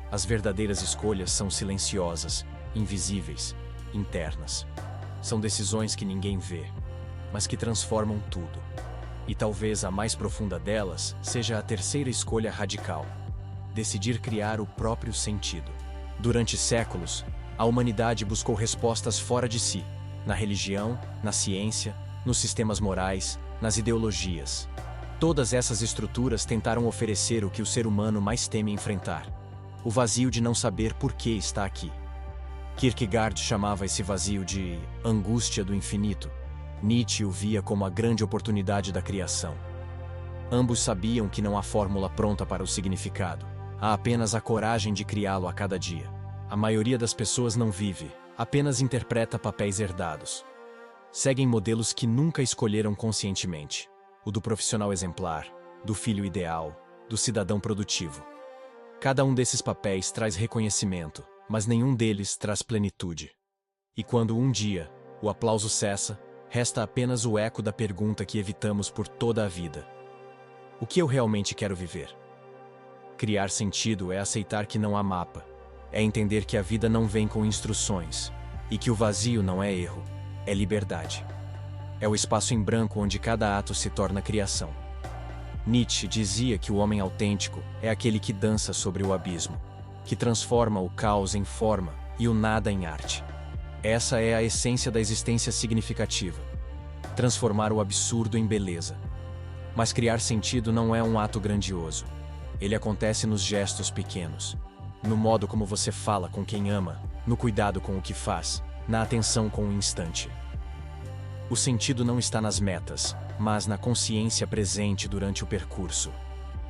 As verdadeiras escolhas são silenciosas, invisíveis, internas. São decisões que ninguém vê, mas que transformam tudo. E talvez a mais profunda delas seja a terceira escolha radical: decidir criar o próprio sentido. Durante séculos, a humanidade buscou respostas fora de si, na religião, na ciência, nos sistemas morais, nas ideologias. Todas essas estruturas tentaram oferecer o que o ser humano mais teme enfrentar: o vazio de não saber por que está aqui. Kierkegaard chamava esse vazio de angústia do infinito. Nietzsche o via como a grande oportunidade da criação. Ambos sabiam que não há fórmula pronta para o significado, há apenas a coragem de criá-lo a cada dia. A maioria das pessoas não vive, apenas interpreta papéis herdados. Seguem modelos que nunca escolheram conscientemente: o do profissional exemplar, do filho ideal, do cidadão produtivo. Cada um desses papéis traz reconhecimento, mas nenhum deles traz plenitude. E quando um dia o aplauso cessa, resta apenas o eco da pergunta que evitamos por toda a vida: o que eu realmente quero viver? Criar sentido é aceitar que não há mapa, é entender que a vida não vem com instruções, e que o vazio não é erro, é liberdade. É o espaço em branco onde cada ato se torna criação. Nietzsche dizia que o homem autêntico é aquele que dança sobre o abismo, que transforma o caos em forma e o nada em arte. Essa é a essência da existência significativa: transformar o absurdo em beleza. Mas criar sentido não é um ato grandioso. Ele acontece nos gestos pequenos, no modo como você fala com quem ama, no cuidado com o que faz, na atenção com o instante. O sentido não está nas metas, mas na consciência presente durante o percurso.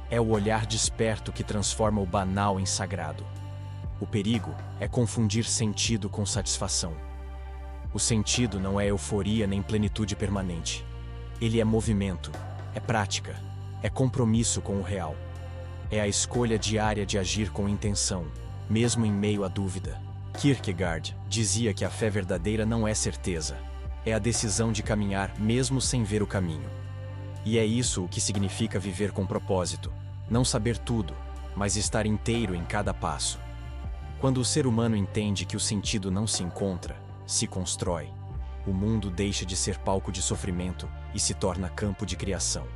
É o olhar desperto que transforma o banal em sagrado. O perigo é confundir sentido com satisfação. O sentido não é euforia nem plenitude permanente. Ele é movimento, é prática, é compromisso com o real. É a escolha diária de agir com intenção, mesmo em meio à dúvida. Kierkegaard dizia que a fé verdadeira não é certeza, é a decisão de caminhar mesmo sem ver o caminho. E é isso o que significa viver com propósito: não saber tudo, mas estar inteiro em cada passo. Quando o ser humano entende que o sentido não se encontra, se constrói, o mundo deixa de ser palco de sofrimento e se torna campo de criação.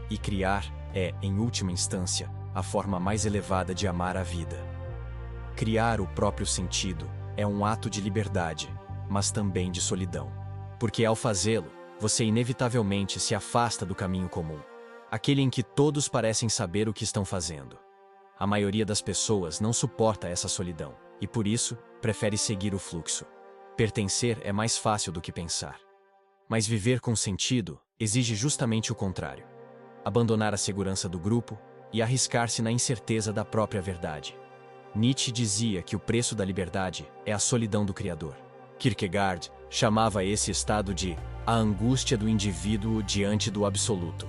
E criar é, em última instância, a forma mais elevada de amar a vida. Criar o próprio sentido é um ato de liberdade, mas também de solidão. Porque ao fazê-lo, você inevitavelmente se afasta do caminho comum, aquele em que todos parecem saber o que estão fazendo. A maioria das pessoas não suporta essa solidão, e por isso, prefere seguir o fluxo. Pertencer é mais fácil do que pensar. Mas viver com sentido exige justamente o contrário: abandonar a segurança do grupo, e arriscar-se na incerteza da própria verdade. Nietzsche dizia que o preço da liberdade é a solidão do Criador. Kierkegaard chamava esse estado de a angústia do indivíduo diante do absoluto.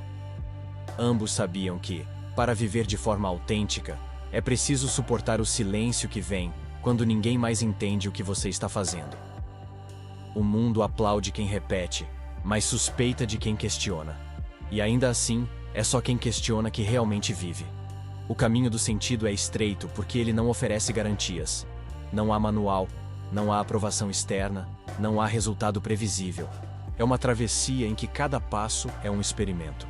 Ambos sabiam que, para viver de forma autêntica, é preciso suportar o silêncio que vem quando ninguém mais entende o que você está fazendo. O mundo aplaude quem repete, mas suspeita de quem questiona. E ainda assim, é só quem questiona que realmente vive. O caminho do sentido é estreito porque ele não oferece garantias. Não há manual, não há aprovação externa, não há resultado previsível. É uma travessia em que cada passo é um experimento.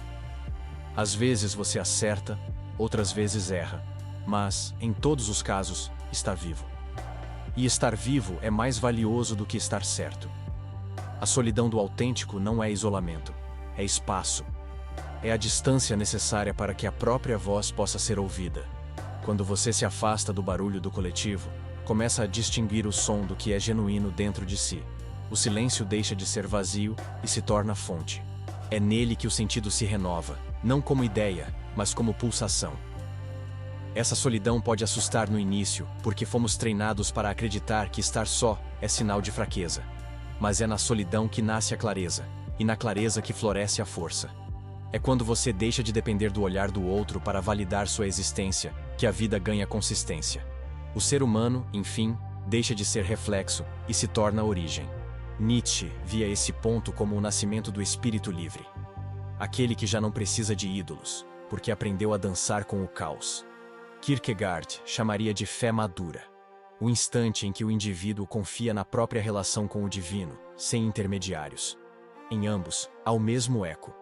Às vezes você acerta, outras vezes erra, mas, em todos os casos, está vivo. E estar vivo é mais valioso do que estar certo. A solidão do autêntico não é isolamento, é espaço. É a distância necessária para que a própria voz possa ser ouvida. Quando você se afasta do barulho do coletivo, começa a distinguir o som do que é genuíno dentro de si. O silêncio deixa de ser vazio e se torna fonte. É nele que o sentido se renova, não como ideia, mas como pulsação. Essa solidão pode assustar no início, porque fomos treinados para acreditar que estar só é sinal de fraqueza. Mas é na solidão que nasce a clareza, e na clareza que floresce a força. É quando você deixa de depender do olhar do outro para validar sua existência, que a vida ganha consistência. O ser humano, enfim, deixa de ser reflexo e se torna origem. Nietzsche via esse ponto como o nascimento do espírito livre. Aquele que já não precisa de ídolos, porque aprendeu a dançar com o caos. Kierkegaard chamaria de fé madura. O instante em que o indivíduo confia na própria relação com o divino, sem intermediários. Em ambos, há o mesmo eco.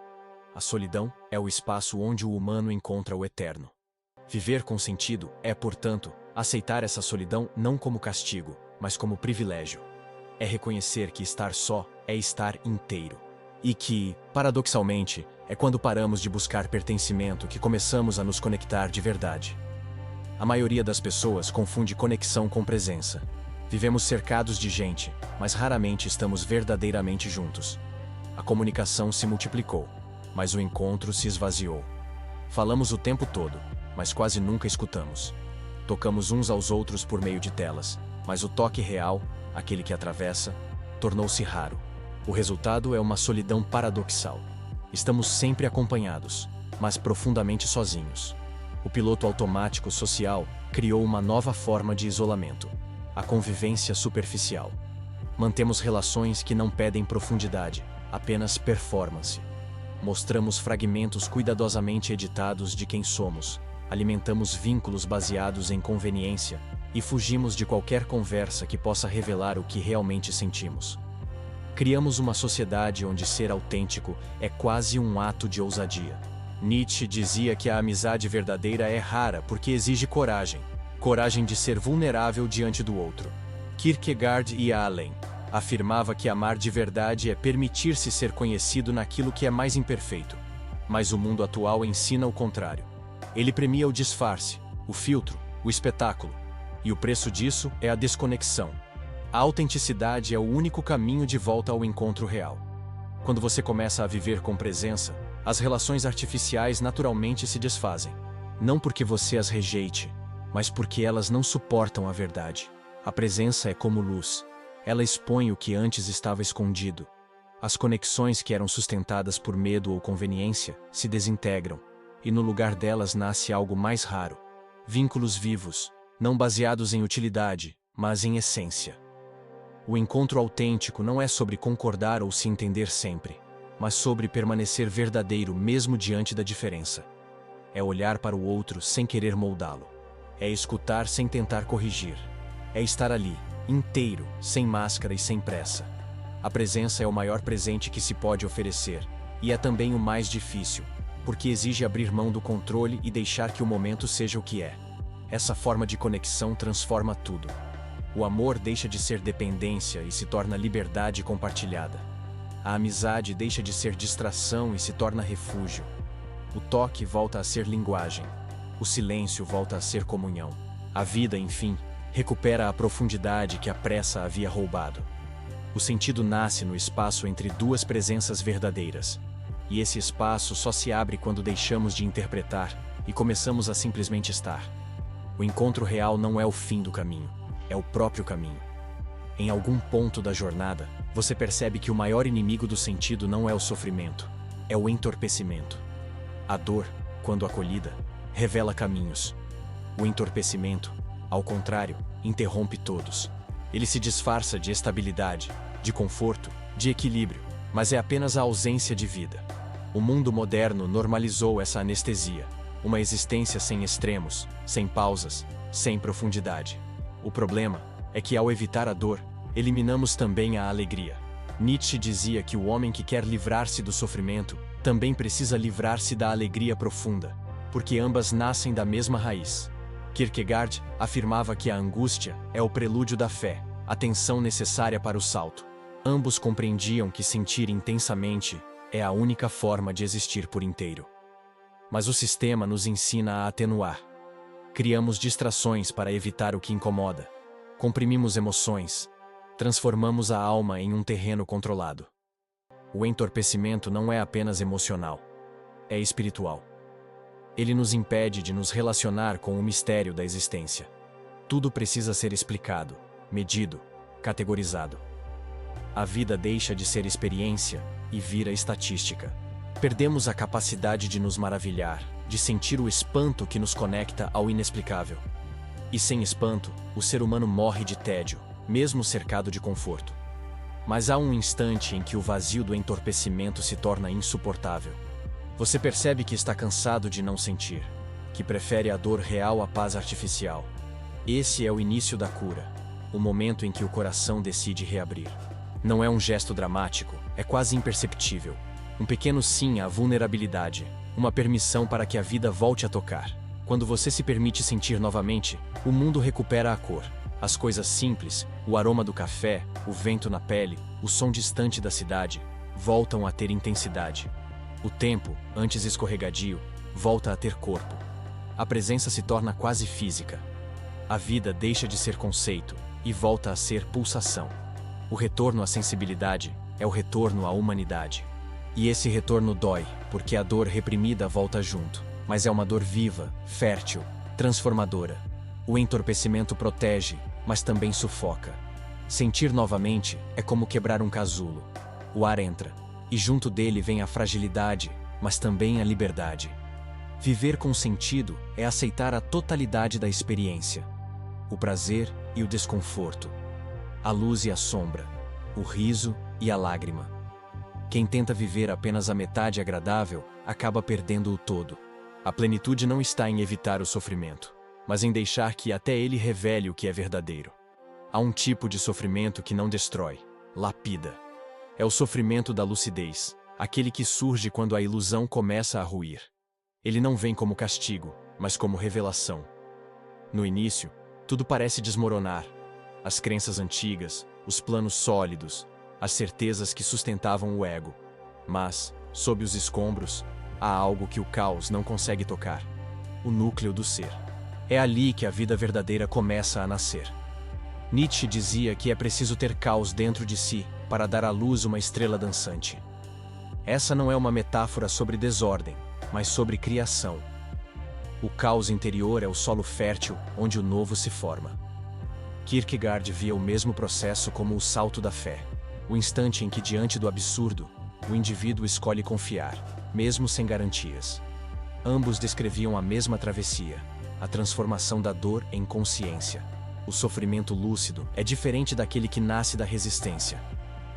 A solidão é o espaço onde o humano encontra o eterno. Viver com sentido é, portanto, aceitar essa solidão não como castigo, mas como privilégio. É reconhecer que estar só é estar inteiro. E que, paradoxalmente, é quando paramos de buscar pertencimento que começamos a nos conectar de verdade. A maioria das pessoas confunde conexão com presença. Vivemos cercados de gente, mas raramente estamos verdadeiramente juntos. A comunicação se multiplicou, mas o encontro se esvaziou. Falamos o tempo todo, mas quase nunca escutamos. Tocamos uns aos outros por meio de telas, mas o toque real, aquele que atravessa, tornou-se raro. O resultado é uma solidão paradoxal. Estamos sempre acompanhados, mas profundamente sozinhos. O piloto automático social criou uma nova forma de isolamento, a convivência superficial. Mantemos relações que não pedem profundidade, apenas performance. Mostramos fragmentos cuidadosamente editados de quem somos, alimentamos vínculos baseados em conveniência e fugimos de qualquer conversa que possa revelar o que realmente sentimos. Criamos uma sociedade onde ser autêntico é quase um ato de ousadia. Nietzsche dizia que a amizade verdadeira é rara porque exige coragem. Coragem de ser vulnerável diante do outro. Kierkegaard ia além. Afirmava que amar de verdade é permitir-se ser conhecido naquilo que é mais imperfeito. Mas o mundo atual ensina o contrário. Ele premia o disfarce, o filtro, o espetáculo. E o preço disso é a desconexão. A autenticidade é o único caminho de volta ao encontro real. Quando você começa a viver com presença, as relações artificiais naturalmente se desfazem. Não porque você as rejeite, mas porque elas não suportam a verdade. A presença é como luz. Ela expõe o que antes estava escondido. As conexões que eram sustentadas por medo ou conveniência se desintegram, e no lugar delas nasce algo mais raro. Vínculos vivos, não baseados em utilidade, mas em essência. O encontro autêntico não é sobre concordar ou se entender sempre, mas sobre permanecer verdadeiro mesmo diante da diferença. É olhar para o outro sem querer moldá-lo. É escutar sem tentar corrigir. É estar ali, inteiro, sem máscara e sem pressa. A presença é o maior presente que se pode oferecer, e é também o mais difícil, porque exige abrir mão do controle e deixar que o momento seja o que é. Essa forma de conexão transforma tudo. O amor deixa de ser dependência e se torna liberdade compartilhada. A amizade deixa de ser distração e se torna refúgio. O toque volta a ser linguagem. O silêncio volta a ser comunhão. A vida, enfim, recupera a profundidade que a pressa havia roubado. O sentido nasce no espaço entre duas presenças verdadeiras. E esse espaço só se abre quando deixamos de interpretar e começamos a simplesmente estar. O encontro real não é o fim do caminho, é o próprio caminho. Em algum ponto da jornada, você percebe que o maior inimigo do sentido não é o sofrimento, é o entorpecimento. A dor, quando acolhida, revela caminhos. O entorpecimento, ao contrário, interrompe todos. Ele se disfarça de estabilidade, de conforto, de equilíbrio, mas é apenas a ausência de vida. O mundo moderno normalizou essa anestesia, uma existência sem extremos, sem pausas, sem profundidade. O problema é que, ao evitar a dor, eliminamos também a alegria. Nietzsche dizia que o homem que quer livrar-se do sofrimento também precisa livrar-se da alegria profunda, porque ambas nascem da mesma raiz. Kierkegaard afirmava que a angústia é o prelúdio da fé, a tensão necessária para o salto. Ambos compreendiam que sentir intensamente é a única forma de existir por inteiro. Mas o sistema nos ensina a atenuar. Criamos distrações para evitar o que incomoda. Comprimimos emoções. Transformamos a alma em um terreno controlado. O entorpecimento não é apenas emocional. É espiritual. Ele nos impede de nos relacionar com o mistério da existência. Tudo precisa ser explicado, medido, categorizado. A vida deixa de ser experiência e vira estatística. Perdemos a capacidade de nos maravilhar, de sentir o espanto que nos conecta ao inexplicável. E sem espanto, o ser humano morre de tédio, mesmo cercado de conforto. Mas há um instante em que o vazio do entorpecimento se torna insuportável. Você percebe que está cansado de não sentir, que prefere a dor real à paz artificial. Esse é o início da cura, o momento em que o coração decide reabrir. Não é um gesto dramático, é quase imperceptível. Um pequeno sim à vulnerabilidade, uma permissão para que a vida volte a tocar. Quando você se permite sentir novamente, o mundo recupera a cor. As coisas simples, o aroma do café, o vento na pele, o som distante da cidade, voltam a ter intensidade. O tempo, antes escorregadio, volta a ter corpo. A presença se torna quase física. A vida deixa de ser conceito e volta a ser pulsação. O retorno à sensibilidade é o retorno à humanidade. E esse retorno dói, porque a dor reprimida volta junto, mas é uma dor viva, fértil, transformadora. O entorpecimento protege, mas também sufoca. Sentir novamente é como quebrar um casulo. O ar entra, e junto dele vem a fragilidade, mas também a liberdade. Viver com sentido é aceitar a totalidade da experiência. O prazer e o desconforto. A luz e a sombra. O riso e a lágrima. Quem tenta viver apenas a metade agradável, acaba perdendo o todo. A plenitude não está em evitar o sofrimento, mas em deixar que até ele revele o que é verdadeiro. Há um tipo de sofrimento que não destrói, lapida. É o sofrimento da lucidez, aquele que surge quando a ilusão começa a ruir. Ele não vem como castigo, mas como revelação. No início, tudo parece desmoronar. As crenças antigas, os planos sólidos, as certezas que sustentavam o ego. Mas, sob os escombros, há algo que o caos não consegue tocar. O núcleo do ser. É ali que a vida verdadeira começa a nascer. Nietzsche dizia que é preciso ter caos dentro de si para dar à luz uma estrela dançante. Essa não é uma metáfora sobre desordem, mas sobre criação. O caos interior é o solo fértil onde o novo se forma. Kierkegaard via o mesmo processo como o salto da fé, o instante em que, diante do absurdo, o indivíduo escolhe confiar, mesmo sem garantias. Ambos descreviam a mesma travessia, a transformação da dor em consciência. O sofrimento lúcido é diferente daquele que nasce da resistência.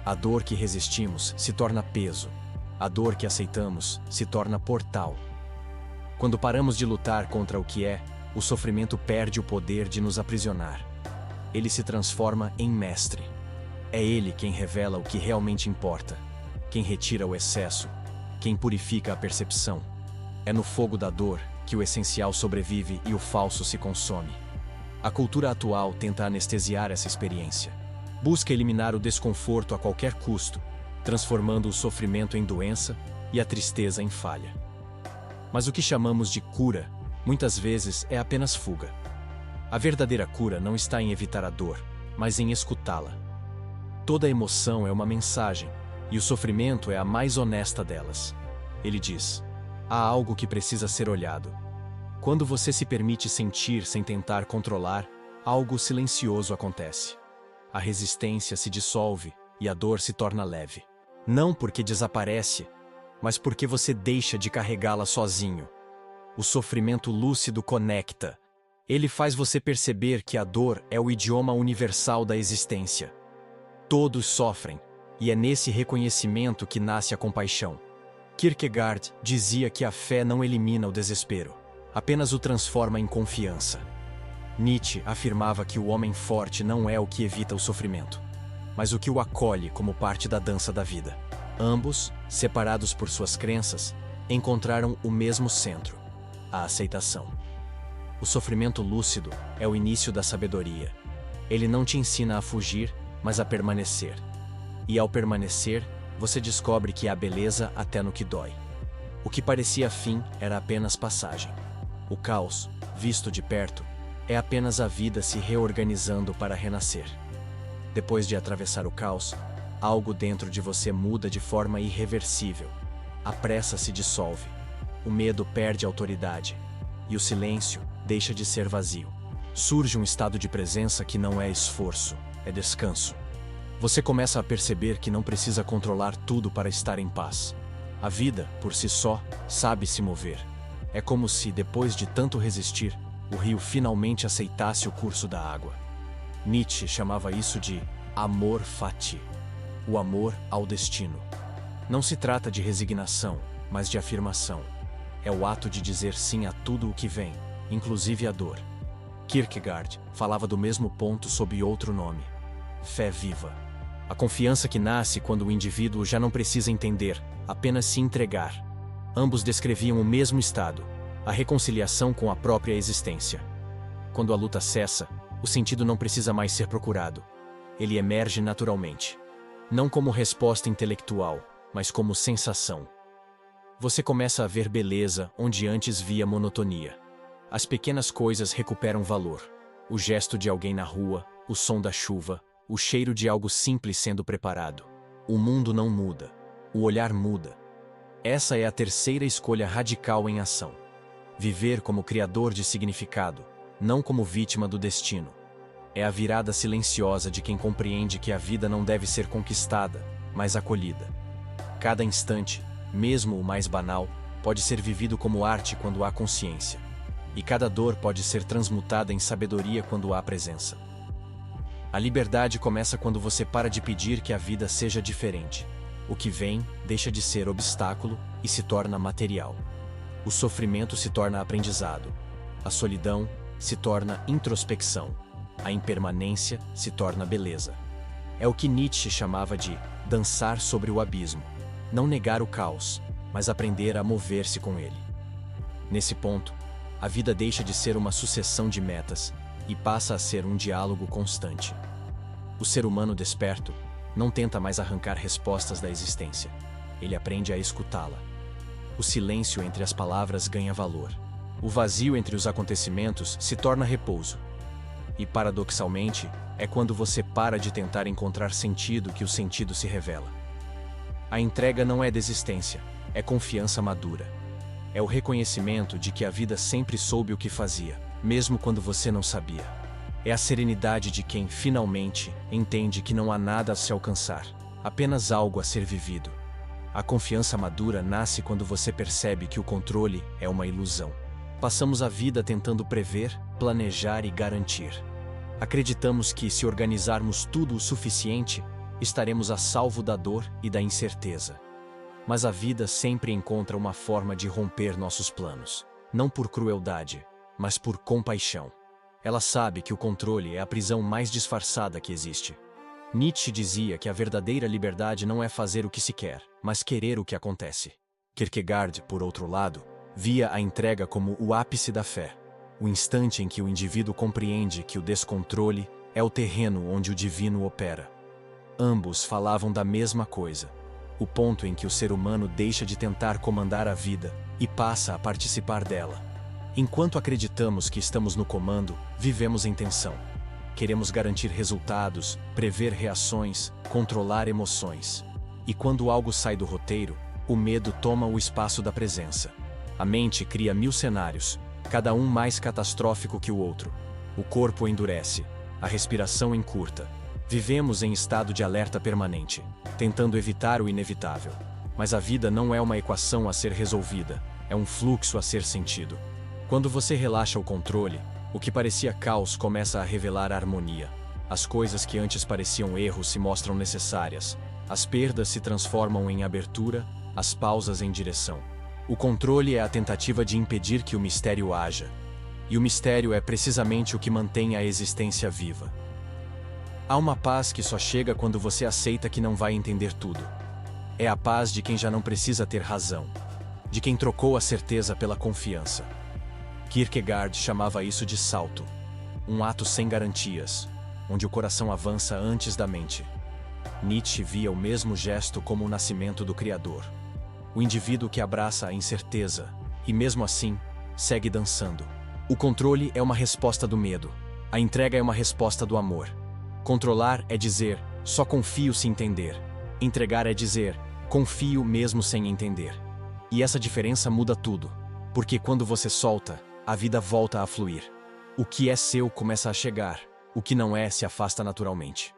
A dor que resistimos se torna peso. A dor que aceitamos se torna portal. Quando paramos de lutar contra o que é, o sofrimento perde o poder de nos aprisionar. Ele se transforma em mestre. É ele quem revela o que realmente importa, quem retira o excesso, quem purifica a percepção. É no fogo da dor que o essencial sobrevive e o falso se consome. A cultura atual tenta anestesiar essa experiência. Busca eliminar o desconforto a qualquer custo, transformando o sofrimento em doença e a tristeza em falha. Mas o que chamamos de cura, muitas vezes é apenas fuga. A verdadeira cura não está em evitar a dor, mas em escutá-la. Toda emoção é uma mensagem, e o sofrimento é a mais honesta delas. Ele diz: há algo que precisa ser olhado. Quando você se permite sentir sem tentar controlar, algo silencioso acontece. A resistência se dissolve e a dor se torna leve. Não porque desaparece, mas porque você deixa de carregá-la sozinho. O sofrimento lúcido conecta. Ele faz você perceber que a dor é o idioma universal da existência. Todos sofrem, e é nesse reconhecimento que nasce a compaixão. Kierkegaard dizia que a fé não elimina o desespero, apenas o transforma em confiança. Nietzsche afirmava que o homem forte não é o que evita o sofrimento, mas o que o acolhe como parte da dança da vida. Ambos, separados por suas crenças, encontraram o mesmo centro: a aceitação. O sofrimento lúcido é o início da sabedoria. Ele não te ensina a fugir, mas a permanecer. E ao permanecer, você descobre que há beleza até no que dói. O que parecia fim era apenas passagem. O caos, visto de perto, é apenas a vida se reorganizando para renascer. Depois de atravessar o caos, algo dentro de você muda de forma irreversível. A pressa se dissolve, o medo perde autoridade, e o silêncio deixa de ser vazio. Surge um estado de presença que não é esforço, é descanso. Você começa a perceber que não precisa controlar tudo para estar em paz. A vida, por si só, sabe se mover. É como se, depois de tanto resistir, o rio finalmente aceitasse o curso da água. Nietzsche chamava isso de amor fati, o amor ao destino. Não se trata de resignação, mas de afirmação. É o ato de dizer sim a tudo o que vem, inclusive a dor. Kierkegaard falava do mesmo ponto sob outro nome: fé viva. A confiança que nasce quando o indivíduo já não precisa entender, apenas se entregar. Ambos descreviam o mesmo estado: a reconciliação com a própria existência. Quando a luta cessa, o sentido não precisa mais ser procurado. Ele emerge naturalmente. Não como resposta intelectual, mas como sensação. Você começa a ver beleza onde antes via monotonia. As pequenas coisas recuperam valor. O gesto de alguém na rua, o som da chuva, o cheiro de algo simples sendo preparado. O mundo não muda. O olhar muda. Essa é a terceira escolha radical em ação. Viver como criador de significado, não como vítima do destino. É a virada silenciosa de quem compreende que a vida não deve ser conquistada, mas acolhida. Cada instante, mesmo o mais banal, pode ser vivido como arte quando há consciência. E cada dor pode ser transmutada em sabedoria quando há presença. A liberdade começa quando você para de pedir que a vida seja diferente. O que vem deixa de ser obstáculo e se torna material. O sofrimento se torna aprendizado. A solidão se torna introspecção. A impermanência se torna beleza. É o que Nietzsche chamava de dançar sobre o abismo. Não negar o caos, mas aprender a mover-se com ele. Nesse ponto, a vida deixa de ser uma sucessão de metas e passa a ser um diálogo constante. O ser humano desperto não tenta mais arrancar respostas da existência. Ele aprende a escutá-la. O silêncio entre as palavras ganha valor. O vazio entre os acontecimentos se torna repouso. E, paradoxalmente, é quando você para de tentar encontrar sentido que o sentido se revela. A entrega não é desistência, é confiança madura. É o reconhecimento de que a vida sempre soube o que fazia, mesmo quando você não sabia. É a serenidade de quem, finalmente, entende que não há nada a se alcançar, apenas algo a ser vivido. A confiança madura nasce quando você percebe que o controle é uma ilusão. Passamos a vida tentando prever, planejar e garantir. Acreditamos que, se organizarmos tudo o suficiente, estaremos a salvo da dor e da incerteza. Mas a vida sempre encontra uma forma de romper nossos planos, não por crueldade, mas por compaixão. Ela sabe que o controle é a prisão mais disfarçada que existe. Nietzsche dizia que a verdadeira liberdade não é fazer o que se quer, mas querer o que acontece. Kierkegaard, por outro lado, via a entrega como o ápice da fé, o instante em que o indivíduo compreende que o descontrole é o terreno onde o divino opera. Ambos falavam da mesma coisa, o ponto em que o ser humano deixa de tentar comandar a vida e passa a participar dela. Enquanto acreditamos que estamos no comando, vivemos em tensão. Queremos garantir resultados, prever reações, controlar emoções. E quando algo sai do roteiro, o medo toma o espaço da presença. A mente cria 1000 cenários, cada um mais catastrófico que o outro. O corpo endurece, a respiração encurta. Vivemos em estado de alerta permanente, tentando evitar o inevitável. Mas a vida não é uma equação a ser resolvida, é um fluxo a ser sentido. Quando você relaxa o controle, o que parecia caos começa a revelar harmonia. As coisas que antes pareciam erros se mostram necessárias. As perdas se transformam em abertura, as pausas em direção. O controle é a tentativa de impedir que o mistério haja. E o mistério é precisamente o que mantém a existência viva. Há uma paz que só chega quando você aceita que não vai entender tudo. É a paz de quem já não precisa ter razão, de quem trocou a certeza pela confiança. Kierkegaard chamava isso de salto, um ato sem garantias, onde o coração avança antes da mente. Nietzsche via o mesmo gesto como o nascimento do Criador. O indivíduo que abraça a incerteza, e mesmo assim, segue dançando. O controle é uma resposta do medo. A entrega é uma resposta do amor. Controlar é dizer, só confio se entender. Entregar é dizer, confio mesmo sem entender. E essa diferença muda tudo. Porque quando você solta, a vida volta a fluir. O que é seu começa a chegar. O que não é se afasta naturalmente.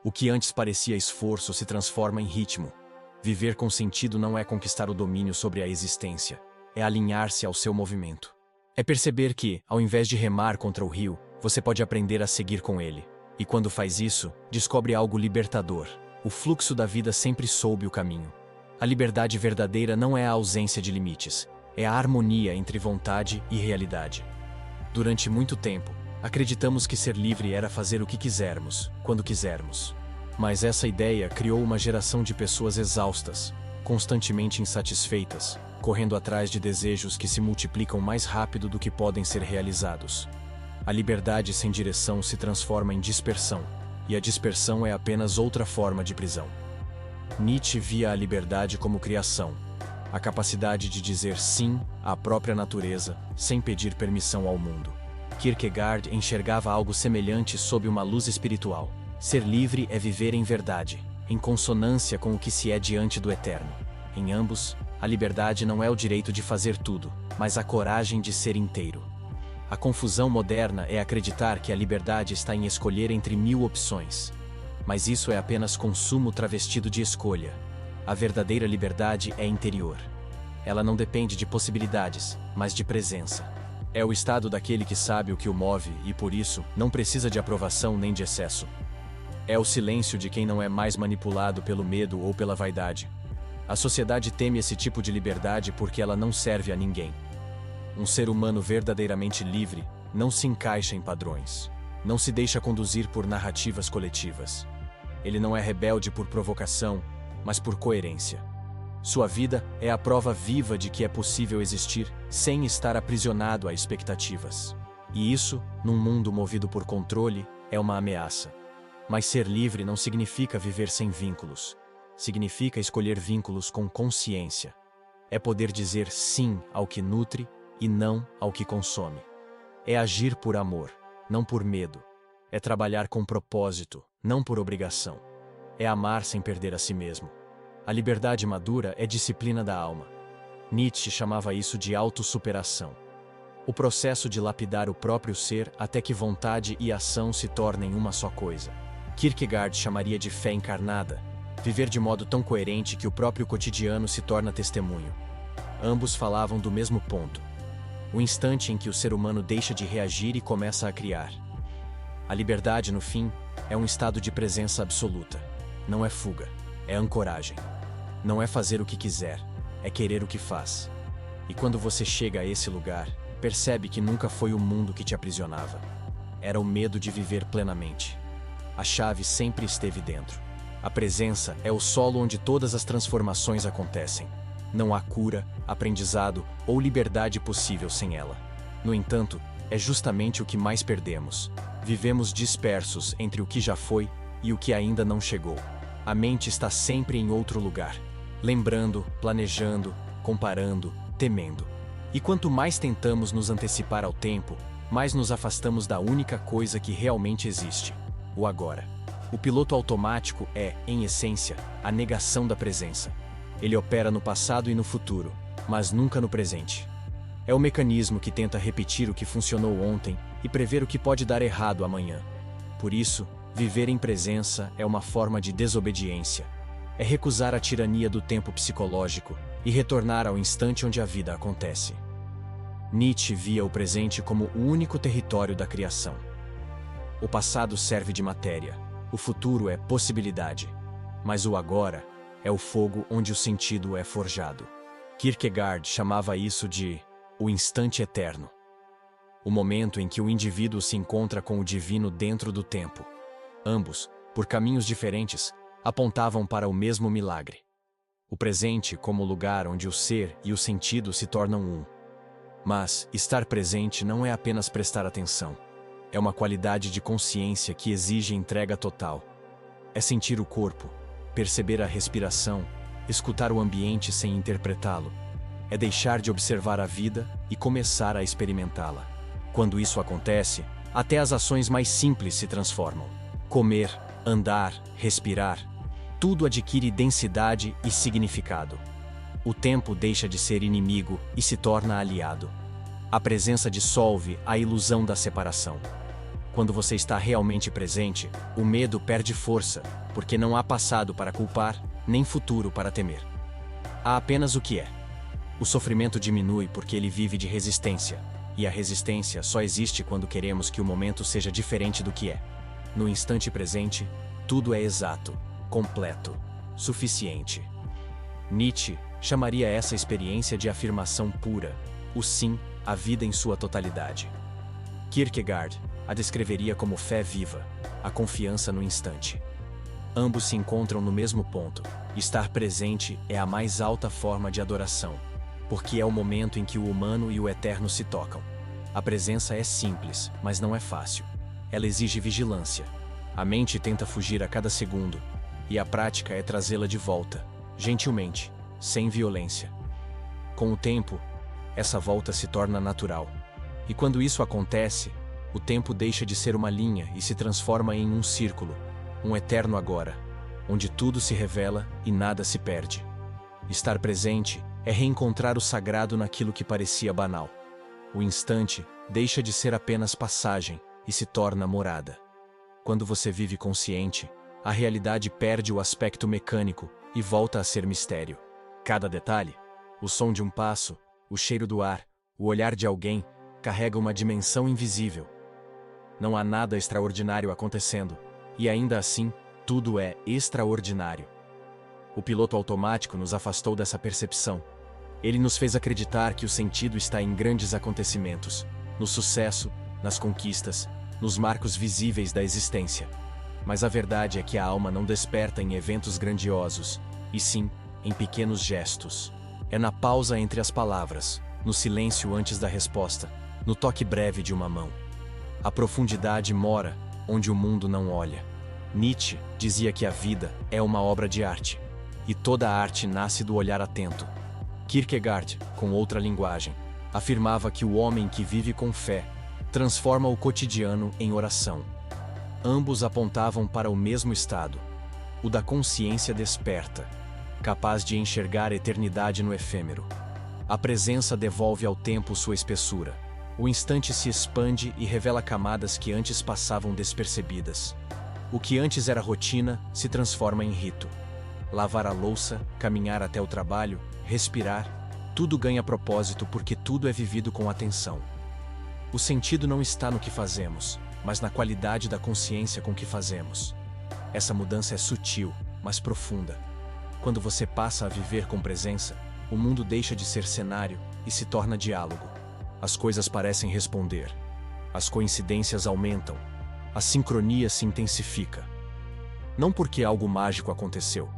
O que antes parecia esforço se transforma em ritmo. Viver com sentido não é conquistar o domínio sobre a existência. É alinhar-se ao seu movimento. É perceber que, ao invés de remar contra o rio, você pode aprender a seguir com ele. E quando faz isso, descobre algo libertador. O fluxo da vida sempre soube o caminho. A liberdade verdadeira não é a ausência de limites, é a harmonia entre vontade e realidade. Durante muito tempo, acreditamos que ser livre era fazer o que quisermos, quando quisermos. Mas essa ideia criou uma geração de pessoas exaustas, constantemente insatisfeitas, correndo atrás de desejos que se multiplicam mais rápido do que podem ser realizados. A liberdade sem direção se transforma em dispersão, e a dispersão é apenas outra forma de prisão. Nietzsche via a liberdade como criação, a capacidade de dizer sim à própria natureza sem pedir permissão ao mundo. Kierkegaard enxergava algo semelhante sob uma luz espiritual. Ser livre é viver em verdade, em consonância com o que se é diante do eterno. Em ambos, a liberdade não é o direito de fazer tudo, mas a coragem de ser inteiro. A confusão moderna é acreditar que a liberdade está em escolher entre 1000 opções. Mas isso é apenas consumo travestido de escolha. A verdadeira liberdade é interior. Ela não depende de possibilidades, mas de presença. É o estado daquele que sabe o que o move e, por isso, não precisa de aprovação nem de excesso. É o silêncio de quem não é mais manipulado pelo medo ou pela vaidade. A sociedade teme esse tipo de liberdade porque ela não serve a ninguém. Um ser humano verdadeiramente livre não se encaixa em padrões. Não se deixa conduzir por narrativas coletivas. Ele não é rebelde por provocação, mas por coerência. Sua vida é a prova viva de que é possível existir sem estar aprisionado a expectativas. E isso, num mundo movido por controle, é uma ameaça. Mas ser livre não significa viver sem vínculos. Significa escolher vínculos com consciência. É poder dizer sim ao que nutre e não ao que consome. É agir por amor, não por medo. É trabalhar com propósito, não por obrigação. É amar sem perder a si mesmo. A liberdade madura é disciplina da alma. Nietzsche chamava isso de autossuperação. O processo de lapidar o próprio ser até que vontade e ação se tornem uma só coisa. Kierkegaard chamaria de fé encarnada, viver de modo tão coerente que o próprio cotidiano se torna testemunho. Ambos falavam do mesmo ponto. O instante em que o ser humano deixa de reagir e começa a criar. A liberdade, no fim, é um estado de presença absoluta. Não é fuga, é ancoragem. Não é fazer o que quiser, é querer o que faz. E quando você chega a esse lugar, percebe que nunca foi o mundo que te aprisionava. Era o medo de viver plenamente. A chave sempre esteve dentro. A presença é o solo onde todas as transformações acontecem. Não há cura, aprendizado ou liberdade possível sem ela. No entanto, é justamente o que mais perdemos. Vivemos dispersos entre o que já foi e o que ainda não chegou. A mente está sempre em outro lugar, lembrando, planejando, comparando, temendo. E quanto mais tentamos nos antecipar ao tempo, mais nos afastamos da única coisa que realmente existe: o agora. O piloto automático é, em essência, a negação da presença. Ele opera no passado e no futuro, mas nunca no presente. É o mecanismo que tenta repetir o que funcionou ontem e prever o que pode dar errado amanhã. Por isso, viver em presença é uma forma de desobediência. É recusar a tirania do tempo psicológico e retornar ao instante onde a vida acontece. Nietzsche via o presente como o único território da criação. O passado serve de matéria, o futuro é possibilidade, mas o agora é o fogo onde o sentido é forjado. Kierkegaard chamava isso de o instante eterno. O momento em que o indivíduo se encontra com o divino dentro do tempo. Ambos, por caminhos diferentes, apontavam para o mesmo milagre. O presente como o lugar onde o ser e o sentido se tornam um. Mas estar presente não é apenas prestar atenção. É uma qualidade de consciência que exige entrega total. É sentir o corpo, perceber a respiração, escutar o ambiente sem interpretá-lo. É deixar de observar a vida e começar a experimentá-la. Quando isso acontece, até as ações mais simples se transformam. Comer, andar, respirar, tudo adquire densidade e significado. O tempo deixa de ser inimigo e se torna aliado. A presença dissolve a ilusão da separação. Quando você está realmente presente, o medo perde força, porque não há passado para culpar, nem futuro para temer. Há apenas o que é. O sofrimento diminui porque ele vive de resistência, e a resistência só existe quando queremos que o momento seja diferente do que é. No instante presente, tudo é exato, completo, suficiente. Nietzsche chamaria essa experiência de afirmação pura, o sim, a vida em sua totalidade. Kierkegaard a descreveria como fé viva, a confiança no instante. Ambos se encontram no mesmo ponto. Estar presente é a mais alta forma de adoração, porque é o momento em que o humano e o eterno se tocam. A presença é simples, mas não é fácil. Ela exige vigilância. A mente tenta fugir a cada segundo, e a prática é trazê-la de volta, gentilmente, sem violência. Com o tempo, essa volta se torna natural. E quando isso acontece, o tempo deixa de ser uma linha e se transforma em um círculo, um eterno agora, onde tudo se revela e nada se perde. Estar presente é reencontrar o sagrado naquilo que parecia banal. O instante deixa de ser apenas passagem e se torna morada. Quando você vive consciente, a realidade perde o aspecto mecânico e volta a ser mistério. Cada detalhe, o som de um passo, o cheiro do ar, o olhar de alguém, carrega uma dimensão invisível. Não há nada extraordinário acontecendo, e ainda assim, tudo é extraordinário. O piloto automático nos afastou dessa percepção. Ele nos fez acreditar que o sentido está em grandes acontecimentos, no sucesso, nas conquistas, nos marcos visíveis da existência. Mas a verdade é que a alma não desperta em eventos grandiosos, e sim, em pequenos gestos. É na pausa entre as palavras, no silêncio antes da resposta, no toque breve de uma mão. A profundidade mora onde o mundo não olha. Nietzsche dizia que a vida é uma obra de arte, e toda arte nasce do olhar atento. Kierkegaard, com outra linguagem, afirmava que o homem que vive com fé transforma o cotidiano em oração. Ambos apontavam para o mesmo estado, o da consciência desperta, capaz de enxergar a eternidade no efêmero. A presença devolve ao tempo sua espessura. O instante se expande e revela camadas que antes passavam despercebidas. O que antes era rotina se transforma em rito. Lavar a louça, caminhar até o trabalho, respirar, tudo ganha propósito porque tudo é vivido com atenção. O sentido não está no que fazemos, mas na qualidade da consciência com que fazemos. Essa mudança é sutil, mas profunda. Quando você passa a viver com presença, o mundo deixa de ser cenário e se torna diálogo. As coisas parecem responder. As coincidências aumentam. A sincronia se intensifica. Não porque algo mágico aconteceu,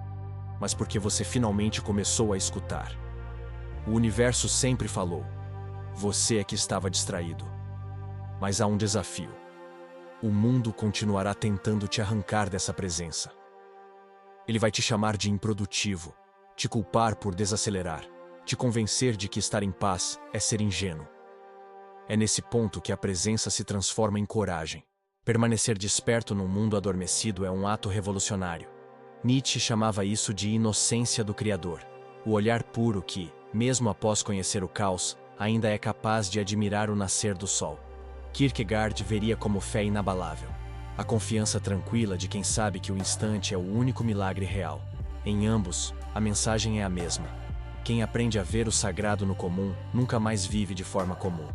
mas porque você finalmente começou a escutar. O universo sempre falou. Você é que estava distraído. Mas há um desafio. O mundo continuará tentando te arrancar dessa presença. Ele vai te chamar de improdutivo, te culpar por desacelerar, te convencer de que estar em paz é ser ingênuo. É nesse ponto que a presença se transforma em coragem. Permanecer desperto num mundo adormecido é um ato revolucionário. Nietzsche chamava isso de inocência do Criador. O olhar puro que, mesmo após conhecer o caos, ainda é capaz de admirar o nascer do sol. Kierkegaard veria como fé inabalável a confiança tranquila de quem sabe que o instante é o único milagre real. Em ambos, a mensagem é a mesma. Quem aprende a ver o sagrado no comum nunca mais vive de forma comum.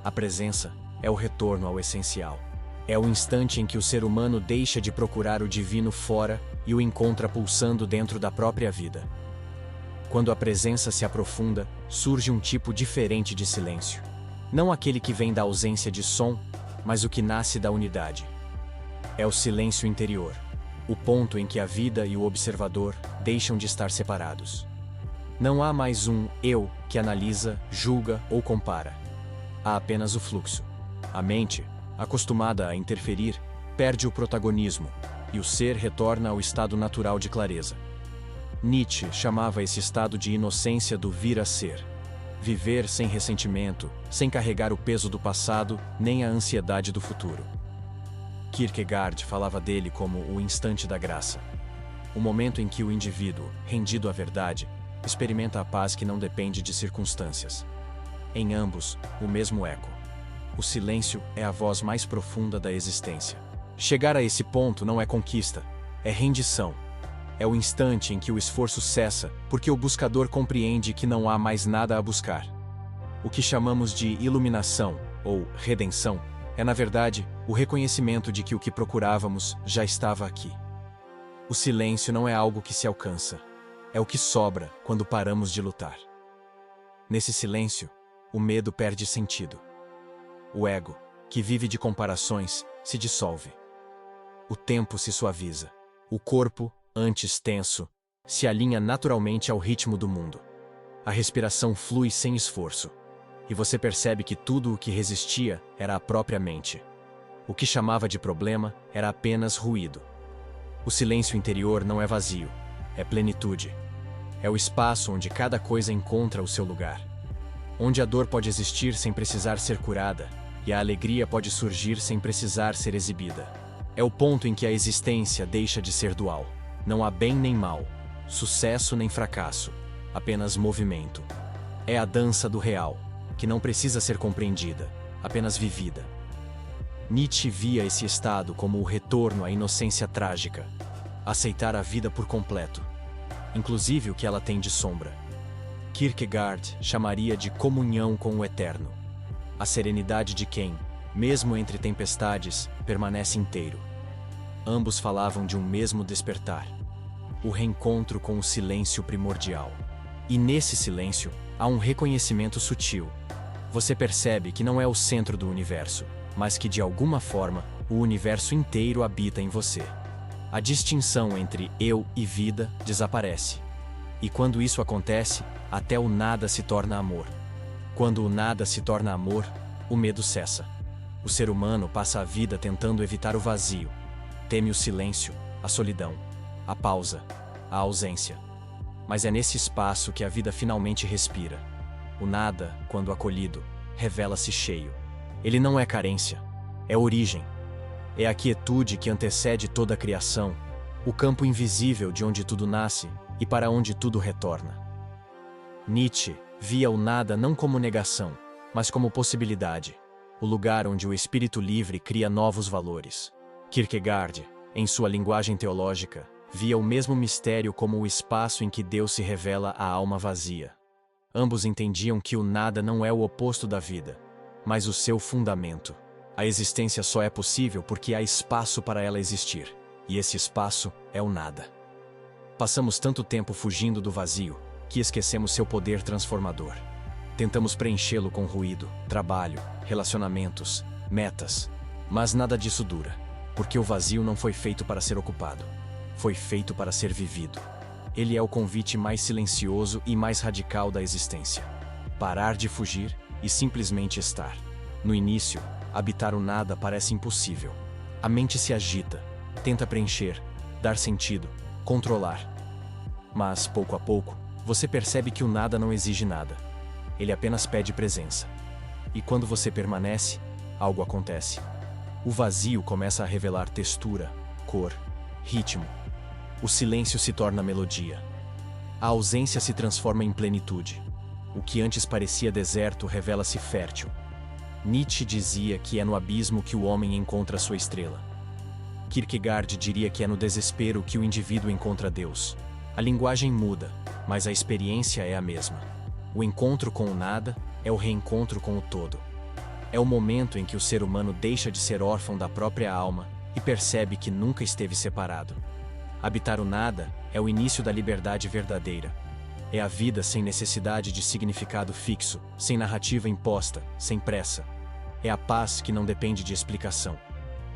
A presença é o retorno ao essencial. É o instante em que o ser humano deixa de procurar o divino fora e o encontra pulsando dentro da própria vida. Quando a presença se aprofunda, surge um tipo diferente de silêncio. Não aquele que vem da ausência de som, mas o que nasce da unidade. É o silêncio interior, o ponto em que a vida e o observador deixam de estar separados. Não há mais um eu que analisa, julga ou compara. Há apenas o fluxo. A mente, acostumada a interferir, perde o protagonismo, e o ser retorna ao estado natural de clareza. Nietzsche chamava esse estado de inocência do vir a ser. Viver sem ressentimento, sem carregar o peso do passado, nem a ansiedade do futuro. Kierkegaard falava dele como o instante da graça. O momento em que o indivíduo, rendido à verdade, experimenta a paz que não depende de circunstâncias. Em ambos, o mesmo eco. O silêncio é a voz mais profunda da existência. Chegar a esse ponto não é conquista, é rendição. É o instante em que o esforço cessa, porque o buscador compreende que não há mais nada a buscar. O que chamamos de iluminação, ou redenção, é na verdade o reconhecimento de que o que procurávamos já estava aqui. O silêncio não é algo que se alcança, é o que sobra quando paramos de lutar. Nesse silêncio, o medo perde sentido. O ego, que vive de comparações, se dissolve. O tempo se suaviza. O corpo, antes tenso, se alinha naturalmente ao ritmo do mundo. A respiração flui sem esforço. E você percebe que tudo o que resistia era a própria mente. O que chamava de problema era apenas ruído. O silêncio interior não é vazio, é plenitude. É o espaço onde cada coisa encontra o seu lugar. Onde a dor pode existir sem precisar ser curada, e a alegria pode surgir sem precisar ser exibida. É o ponto em que a existência deixa de ser dual. Não há bem nem mal, sucesso nem fracasso, apenas movimento. É a dança do real, que não precisa ser compreendida, apenas vivida. Nietzsche via esse estado como o retorno à inocência trágica, aceitar a vida por completo, inclusive o que ela tem de sombra. Kierkegaard chamaria de comunhão com o eterno, a serenidade de quem, mesmo entre tempestades, permanece inteiro. Ambos falavam de um mesmo despertar, o reencontro com o silêncio primordial. E nesse silêncio, há um reconhecimento sutil. Você percebe que não é o centro do universo, mas que de alguma forma, o universo inteiro habita em você. A distinção entre eu e vida desaparece. E quando isso acontece, até o nada se torna amor. Quando o nada se torna amor, o medo cessa. O ser humano passa a vida tentando evitar o vazio. Teme o silêncio, a solidão, a pausa, a ausência. Mas é nesse espaço que a vida finalmente respira. O nada, quando acolhido, revela-se cheio. Ele não é carência, é origem. É a quietude que antecede toda a criação, o campo invisível de onde tudo nasce e para onde tudo retorna. Nietzsche via o nada não como negação, mas como possibilidade, o lugar onde o espírito livre cria novos valores. Kierkegaard, em sua linguagem teológica, via o mesmo mistério como o espaço em que Deus se revela à alma vazia. Ambos entendiam que o nada não é o oposto da vida, mas o seu fundamento. A existência só é possível porque há espaço para ela existir, e esse espaço é o nada. Passamos tanto tempo fugindo do vazio, que esquecemos seu poder transformador. Tentamos preenchê-lo com ruído, trabalho, relacionamentos, metas, mas nada disso dura, porque o vazio não foi feito para ser ocupado, foi feito para ser vivido. Ele é o convite mais silencioso e mais radical da existência. Parar de fugir e simplesmente estar. No início, habitar o nada parece impossível. A mente se agita, tenta preencher, dar sentido, controlar. Mas, pouco a pouco, você percebe que o nada não exige nada. Ele apenas pede presença. E quando você permanece, algo acontece. O vazio começa a revelar textura, cor, ritmo. O silêncio se torna melodia. A ausência se transforma em plenitude. O que antes parecia deserto revela-se fértil. Nietzsche dizia que é no abismo que o homem encontra sua estrela. Kierkegaard diria que é no desespero que o indivíduo encontra Deus. A linguagem muda, mas a experiência é a mesma. O encontro com o nada é o reencontro com o todo. É o momento em que o ser humano deixa de ser órfão da própria alma e percebe que nunca esteve separado. Habitar o nada é o início da liberdade verdadeira. É a vida sem necessidade de significado fixo, sem narrativa imposta, sem pressa. É a paz que não depende de explicação.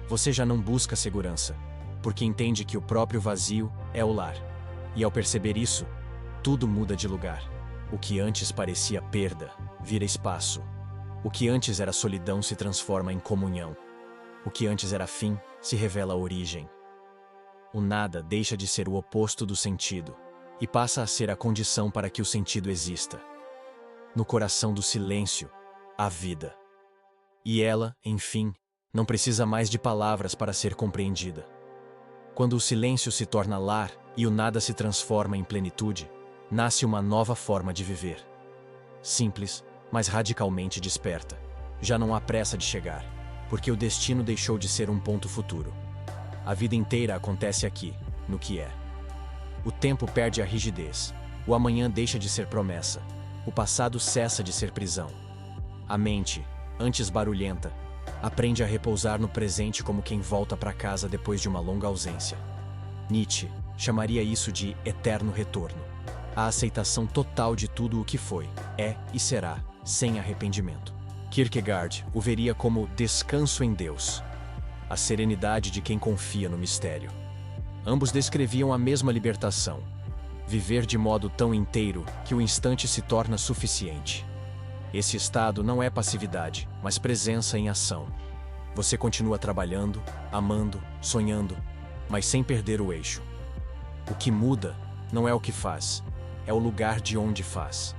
Você já não busca segurança, porque entende que o próprio vazio é o lar. E ao perceber isso, tudo muda de lugar. O que antes parecia perda, vira espaço. O que antes era solidão se transforma em comunhão. O que antes era fim, se revela origem. O nada deixa de ser o oposto do sentido e passa a ser a condição para que o sentido exista. No coração do silêncio, há vida. E ela, enfim, não precisa mais de palavras para ser compreendida. Quando o silêncio se torna lar e o nada se transforma em plenitude, nasce uma nova forma de viver. Simples, mas radicalmente desperta. Já não há pressa de chegar, porque o destino deixou de ser um ponto futuro. A vida inteira acontece aqui, no que é. O tempo perde a rigidez. O amanhã deixa de ser promessa. O passado cessa de ser prisão. A mente, antes barulhenta, aprende a repousar no presente como quem volta para casa depois de uma longa ausência. Nietzsche chamaria isso de eterno retorno. A aceitação total de tudo o que foi, é e será, sem arrependimento. Kierkegaard o veria como descanso em Deus, a serenidade de quem confia no mistério. Ambos descreviam a mesma libertação, viver de modo tão inteiro que o instante se torna suficiente. Esse estado não é passividade, mas presença em ação. Você continua trabalhando, amando, sonhando, mas sem perder o eixo. O que muda não é o que faz, é o lugar de onde faz.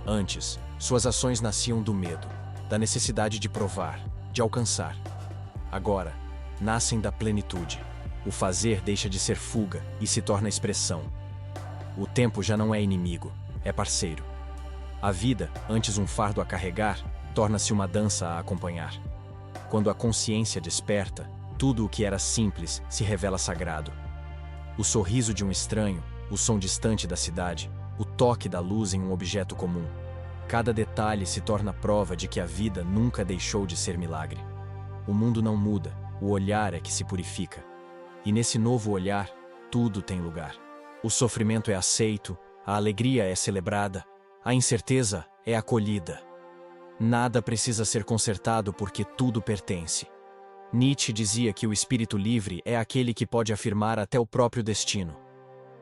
Antes, suas ações nasciam do medo, da necessidade de provar, de alcançar. Agora, nascem da plenitude. O fazer deixa de ser fuga e se torna expressão. O tempo já não é inimigo, é parceiro. A vida, antes um fardo a carregar, torna-se uma dança a acompanhar. Quando a consciência desperta, tudo o que era simples se revela sagrado. O sorriso de um estranho, o som distante da cidade, o toque da luz em um objeto comum. Cada detalhe se torna prova de que a vida nunca deixou de ser milagre. O mundo não muda, o olhar é que se purifica. E nesse novo olhar, tudo tem lugar. O sofrimento é aceito, a alegria é celebrada, a incerteza é acolhida. Nada precisa ser consertado porque tudo pertence. Nietzsche dizia que o espírito livre é aquele que pode afirmar até o próprio destino.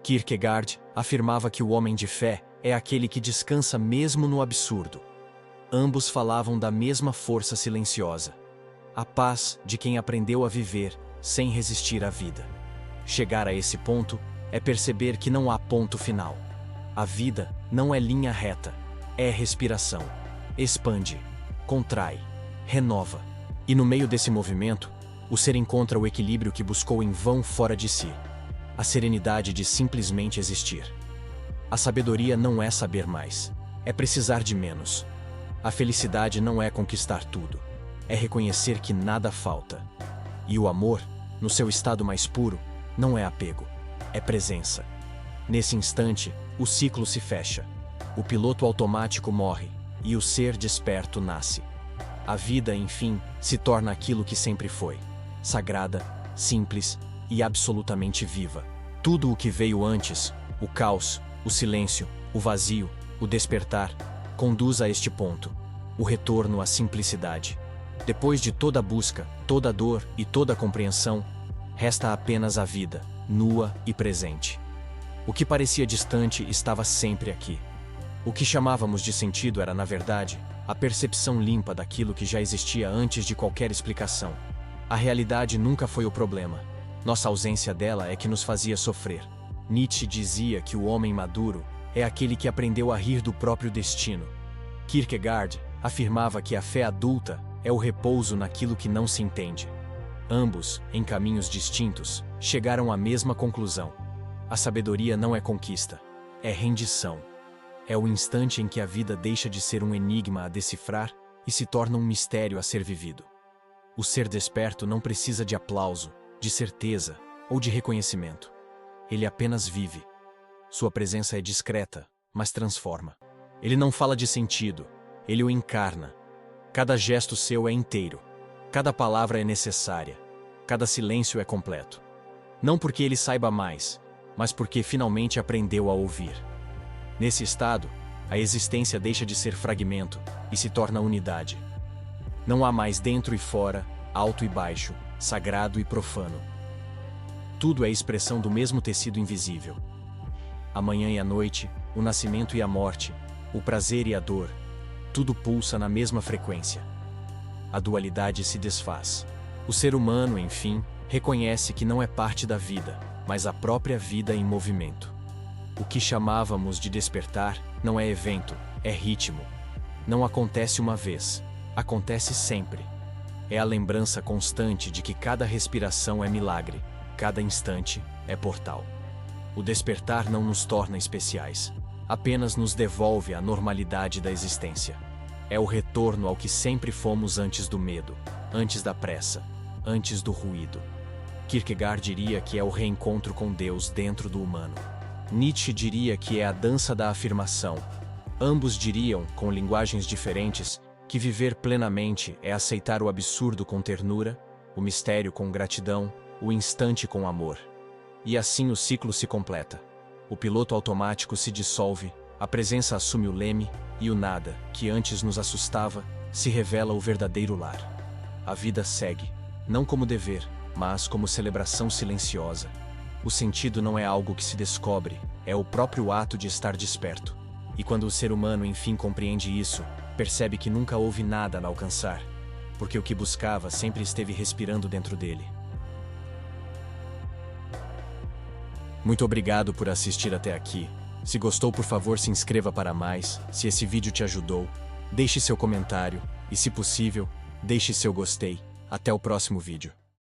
Kierkegaard afirmava que o homem de fé é aquele que descansa mesmo no absurdo. Ambos falavam da mesma força silenciosa, a paz de quem aprendeu a viver sem resistir à vida. Chegar a esse ponto é perceber que não há ponto final. A vida não é linha reta, é respiração. Expande, contrai, renova. E no meio desse movimento, o ser encontra o equilíbrio que buscou em vão fora de si. A serenidade de simplesmente existir. A sabedoria não é saber mais, é precisar de menos. A felicidade não é conquistar tudo, é reconhecer que nada falta. E o amor, no seu estado mais puro, não é apego, é presença. Nesse instante, o ciclo se fecha. O piloto automático morre e o ser desperto nasce. A vida, enfim, se torna aquilo que sempre foi: sagrada, simples e absolutamente viva. Tudo o que veio antes, o caos, o silêncio, o vazio, o despertar, conduz a este ponto, o retorno à simplicidade. Depois de toda a busca, toda a dor e toda a compreensão, resta apenas a vida, nua e presente. O que parecia distante estava sempre aqui. O que chamávamos de sentido era, na verdade, a percepção limpa daquilo que já existia antes de qualquer explicação. A realidade nunca foi o problema. Nossa ausência dela é que nos fazia sofrer. Nietzsche dizia que o homem maduro é aquele que aprendeu a rir do próprio destino. Kierkegaard afirmava que a fé adulta é o repouso naquilo que não se entende. Ambos, em caminhos distintos, chegaram à mesma conclusão. A sabedoria não é conquista, é rendição. É o instante em que a vida deixa de ser um enigma a decifrar e se torna um mistério a ser vivido. O ser desperto não precisa de aplauso, de certeza ou de reconhecimento. Ele apenas vive. Sua presença é discreta, mas transforma. Ele não fala de sentido, ele o encarna. Cada gesto seu é inteiro. Cada palavra é necessária. Cada silêncio é completo. Não porque ele saiba mais, mas porque finalmente aprendeu a ouvir. Nesse estado, a existência deixa de ser fragmento e se torna unidade. Não há mais dentro e fora, alto e baixo, sagrado e profano. Tudo é expressão do mesmo tecido invisível. A manhã e a noite, o nascimento e a morte, o prazer e a dor, tudo pulsa na mesma frequência. A dualidade se desfaz. O ser humano, enfim, reconhece que não é parte da vida, mas a própria vida em movimento. O que chamávamos de despertar não é evento, é ritmo. Não acontece uma vez, acontece sempre. É a lembrança constante de que cada respiração é milagre, cada instante é portal. O despertar não nos torna especiais, apenas nos devolve a normalidade da existência. É o retorno ao que sempre fomos antes do medo, antes da pressa, antes do ruído. Kierkegaard diria que é o reencontro com Deus dentro do humano. Nietzsche diria que é a dança da afirmação. Ambos diriam, com linguagens diferentes, que viver plenamente é aceitar o absurdo com ternura, o mistério com gratidão, o instante com amor. E assim o ciclo se completa. O piloto automático se dissolve, a presença assume o leme, e o nada, que antes nos assustava, se revela o verdadeiro lar. A vida segue, não como dever, mas como celebração silenciosa. O sentido não é algo que se descobre, é o próprio ato de estar desperto. E quando o ser humano enfim compreende isso, percebe que nunca houve nada a alcançar, porque o que buscava sempre esteve respirando dentro dele. Muito obrigado por assistir até aqui. Se gostou, por favor, se inscreva para mais. Se esse vídeo te ajudou, deixe seu comentário e, se possível, deixe seu gostei. Até o próximo vídeo.